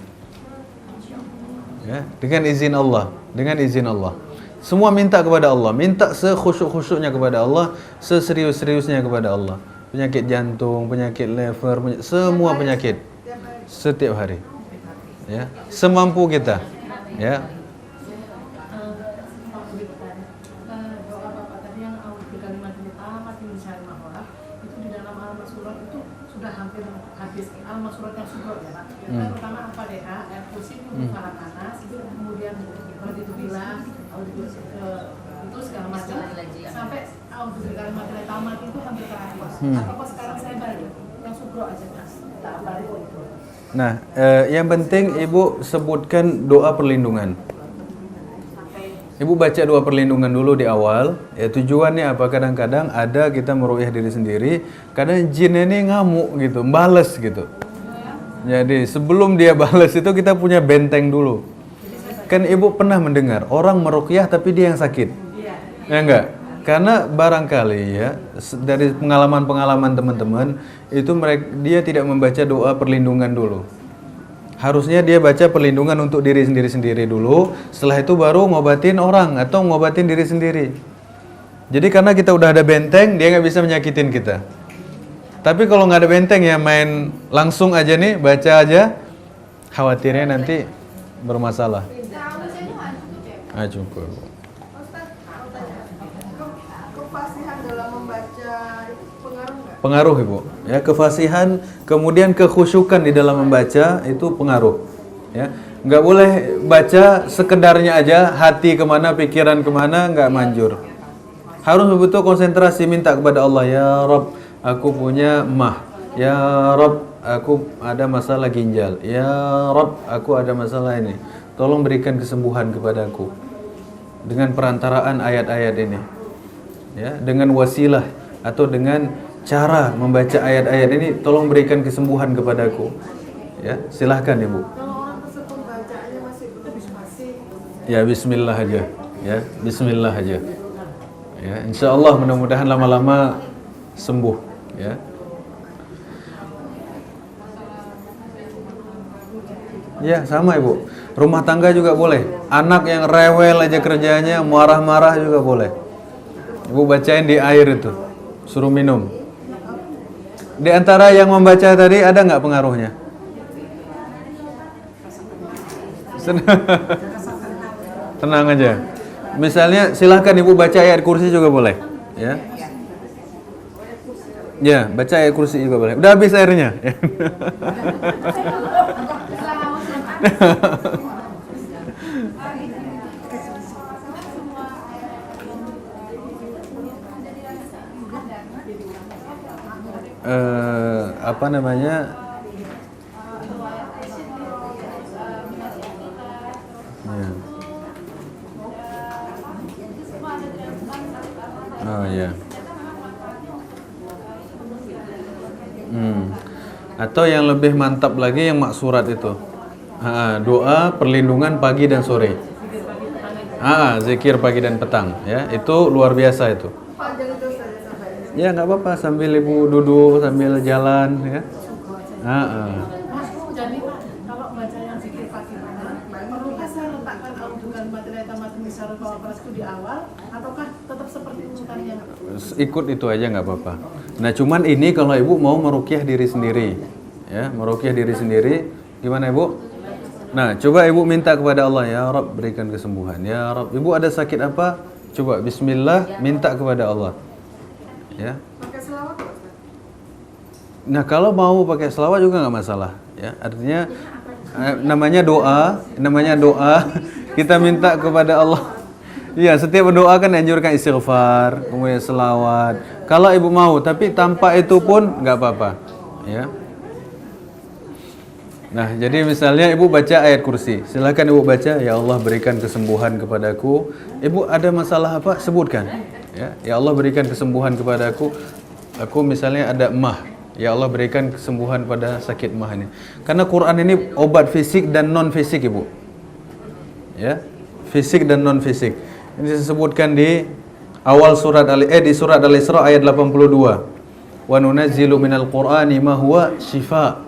S1: Ya, dengan izin Allah, dengan izin Allah. Semua minta kepada Allah, minta sekhusyuk-khusyuknya kepada Allah, seserius-seriusnya kepada Allah. Penyakit jantung, penyakit liver, semua penyakit setiap hari. Ya, semampu kita. Ya.
S3: Doa Bapak tadi yang di kalimat tamat min syarri ma khalaq, itu di dalam Al-Mas'urat itu sudah hampir habis. Al-Mas'urat yang sudah ya Pak. Yang pertama Al-Fatihah, ayat kursi itu para panas, itu kemudian itu bilang itu segala macam sampai di kalimat tamat itu hampir terakhir. Apakah sekarang saya balik yang sugro aja Mas? Tak balik itu.
S1: Nah, yang penting Ibu sebutkan doa perlindungan. Ibu baca doa perlindungan dulu di awal. Ya, tujuannya apa? Kadang-kadang ada kita meruqyah diri sendiri, kadang jin ini ngamuk gitu, bales gitu. Jadi sebelum dia bales itu kita punya benteng dulu. Kan Ibu pernah mendengar orang meruqyah tapi dia yang sakit. Ya enggak? Karena barangkali ya dari pengalaman-pengalaman teman-teman itu dia tidak membaca doa perlindungan dulu. Harusnya dia baca perlindungan untuk diri sendiri dulu, setelah itu baru ngobatin orang atau ngobatin diri sendiri. Jadi karena kita udah ada benteng, dia nggak bisa menyakitin kita. Tapi kalau nggak ada benteng ya main langsung aja nih, baca aja, khawatirnya nanti bermasalah. Cukup.
S2: Kefasihan dalam membaca itu pengaruh nggak?
S1: Pengaruh Ibu. Ya, kefasihan, kemudian kekhusyukan di dalam membaca itu pengaruh. Ya, nggak boleh baca sekedarnya aja, hati kemana, pikiran kemana, nggak manjur. Harus betul konsentrasi minta kepada Allah, ya Rabb, aku punya mah. Ya Rabb, aku ada masalah ginjal. Ya Rabb, aku ada masalah ini. Tolong berikan kesembuhan kepadaku dengan perantaraan ayat-ayat ini. Ya, dengan wasilah atau dengan cara membaca ayat-ayat ini, tolong berikan kesembuhan kepadaku. Ya, silahkan Ibu.
S2: Kalau orang tersebut bacaannya masih belum fasih.
S1: Ya, bismillah aja. Ya, bismillah aja. Ya, insya Allah mudah-mudahan lama-lama sembuh. Ya. Ya, sama Ibu. Rumah tangga juga boleh. Anak yang rewel aja kerjanya, marah-marah juga boleh. Ibu bacain di air itu, suruh minum. Di antara yang membaca tadi ada nggak pengaruhnya? Tenang aja. Misalnya silahkan Ibu baca ayat kursi juga boleh. Ya. Ya, baca ayat kursi juga boleh. Udah habis airnya. Apa namanya? Ya. Oh ya. Atau yang lebih mantap lagi yang maksurat itu. Doa perlindungan pagi dan sore. Zikir pagi dan petang, ya. Itu luar biasa itu.
S2: Panjang itu saja sampai.
S1: Ya nggak apa-apa sambil Ibu duduk sambil jalan, ya.
S3: Mas, jadi kalau baca yang zikir pagi mana, perlukah saya letakkan audukan materi tamat misal itu di awal, ataukah tetap seperti urutannya?
S1: Ikut itu aja nggak apa-apa. Nah cuman ini kalau Ibu mau meruqyah diri sendiri, ya meruqyah diri sendiri, gimana Ibu? Nah coba Ibu minta kepada Allah, ya Rabb berikan kesembuhan, ya Rabb. Ibu ada sakit apa? Coba Bismillah minta kepada Allah, ya.
S2: Pakai selawat nggak, Ustaz?
S1: Nah kalau mau pakai selawat juga nggak masalah, ya. Artinya namanya doa, kita minta kepada Allah. Iya, setiap berdoa kan dianjurkan istighfar, kemudian selawat. Kalau Ibu mau, tapi tanpa itu pun nggak apa-apa, ya. Nah, jadi misalnya Ibu baca ayat kursi, silakan Ibu baca, ya Allah berikan kesembuhan kepadaku. Ibu ada masalah apa? Sebutkan. Ya Allah berikan kesembuhan kepadaku. Aku misalnya ada emah. Ya Allah berikan kesembuhan pada sakit emah ini. Karena Quran ini obat fisik dan non fisik Ibu. Ya, fisik dan non fisik. Ini disebutkan di awal surat di surat Al-Isra ayat 82. Wa nunazzilu minal Qur'ani ma huwa shifa.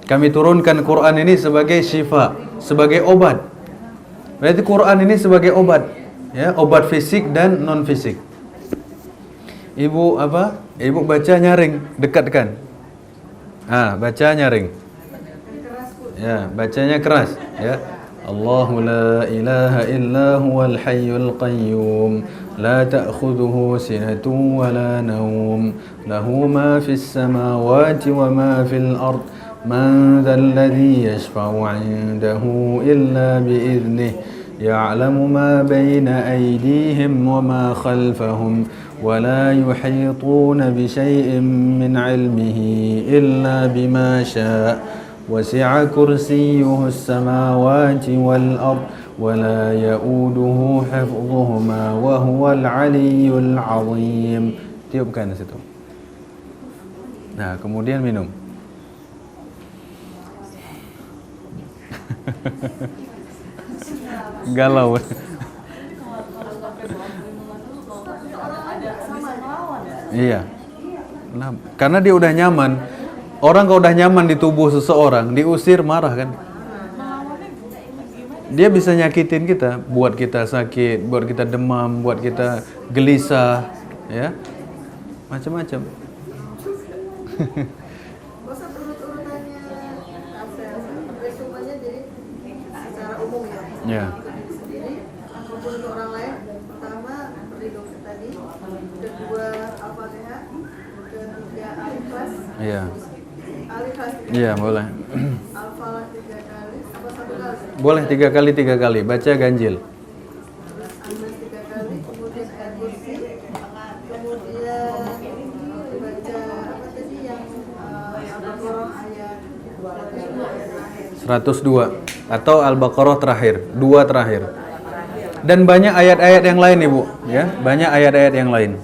S1: Kami turunkan Quran ini sebagai syifa, sebagai obat. Berarti Quran ini sebagai obat, ya, obat fisik dan non fisik. Ibu apa? Ibu baca nyaring, dekatkan. Baca nyaring. Ya, bacanya keras, ya. Allahu la ilaha illa huwal hayyul qayyum la ta'khudhuhu sinatun wa la nawm lahu ma fis samawati wa ma fil ard man dhal ladzi yashfa'u 'indahu illa bi idhnihi يعلم ما بين أيديهم وما خلفهم ولا يحيطون بشيء من علمه إلا بما شاء وسع كرسيه السماوات والأرض ولا يؤوده حفظهما وهو العلي العظيم. Tiupkan di situ. Nah, kemudian minum. Galau. Iya. Nah, karena dia udah nyaman. Orang kalau udah nyaman di tubuh seseorang, diusir marah kan? Dia bisa nyakitin kita, buat kita sakit, buat kita demam, buat kita gelisah, ya. Macam-macam.
S4: Masa urut-urutannya resumenya jadi secara umum ya?
S1: Ya.
S4: Untuk diri sendiri, maupun untuk orang lain. Pertama, seperti dokter tadi. Kedua, Al-Fatihah. Ketiga, Al-Ikhlas.
S1: Iya.
S4: Al-Ikhlas 3
S1: Iya,
S4: kali.
S1: boleh.
S4: Al-Falaq 3 kali. Apa 1 kali?
S1: Boleh 3 kali, baca ganjil.
S4: Terus An-Nas 3 kali. Kemudian ayat kursi. Kemudian baca apa tadi yang Al-Baqarah ayat
S1: 102 atau Al-Baqarah terakhir, 2 terakhir. Dan banyak ayat-ayat yang lain, Ibu, ya. Banyak ayat-ayat yang lain.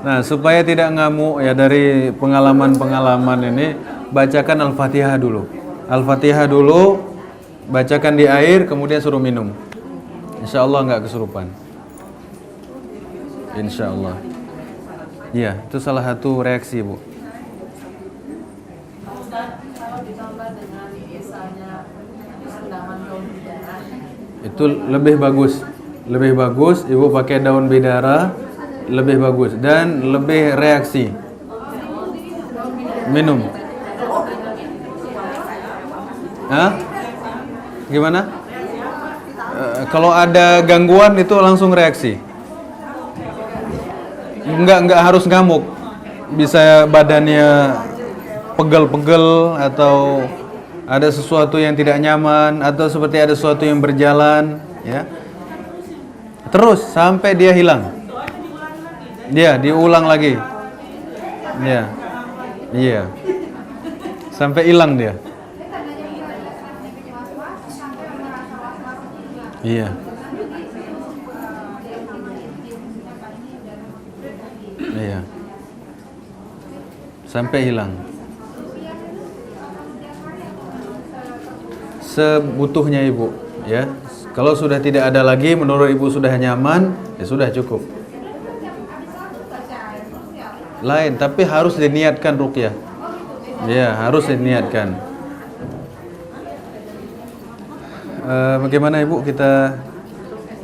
S1: Nah, supaya tidak ngamuk ya dari pengalaman-pengalaman ini, bacakan Al-Fatihah dulu. Al-Fatihah dulu, bacakan di air, kemudian suruh minum. Insya Allah nggak kesurupan. Insya Allah. Iya, itu salah satu reaksi, Bu.
S3: Kalau ditambah dengan misalnya rendaman daun bidara,
S1: Itu lebih bagus. Lebih bagus, Ibu pakai daun bidara, lebih bagus dan lebih reaksi. Minum. Gimana? Kalau ada gangguan itu langsung reaksi. Enggak harus ngamuk. Bisa badannya pegel-pegel atau ada sesuatu yang tidak nyaman atau seperti ada sesuatu yang berjalan, ya. Terus sampai dia hilang. Dia diulang lagi. Iya. Iya. Sampai hilang dia. Iya. Iya. Sampai hilang. Sebutuhnya Ibu, ya. Kalau sudah tidak ada lagi, menurut Ibu sudah nyaman, ya sudah cukup. Lain, tapi harus diniatkan ruqyah. Ya, harus diniatkan. Bagaimana Ibu, kita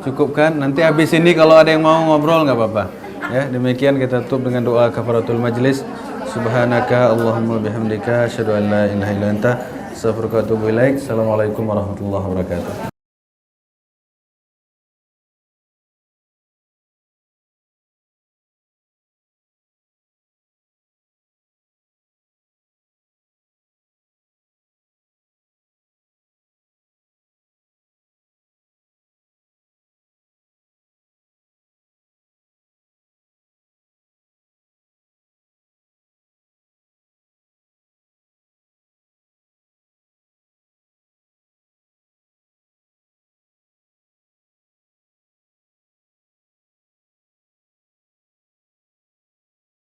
S1: cukupkan. Nanti habis ini kalau ada yang mau ngobrol nggak apa-apa. Ya, demikian kita tutup dengan doa kafaratul majlis. Subhanaka Allahumma bihamdika asyhadu an la ilaha illa anta astaghfiruka wa atubu ilaik. Assalamualaikum warahmatullahi wabarakatuh.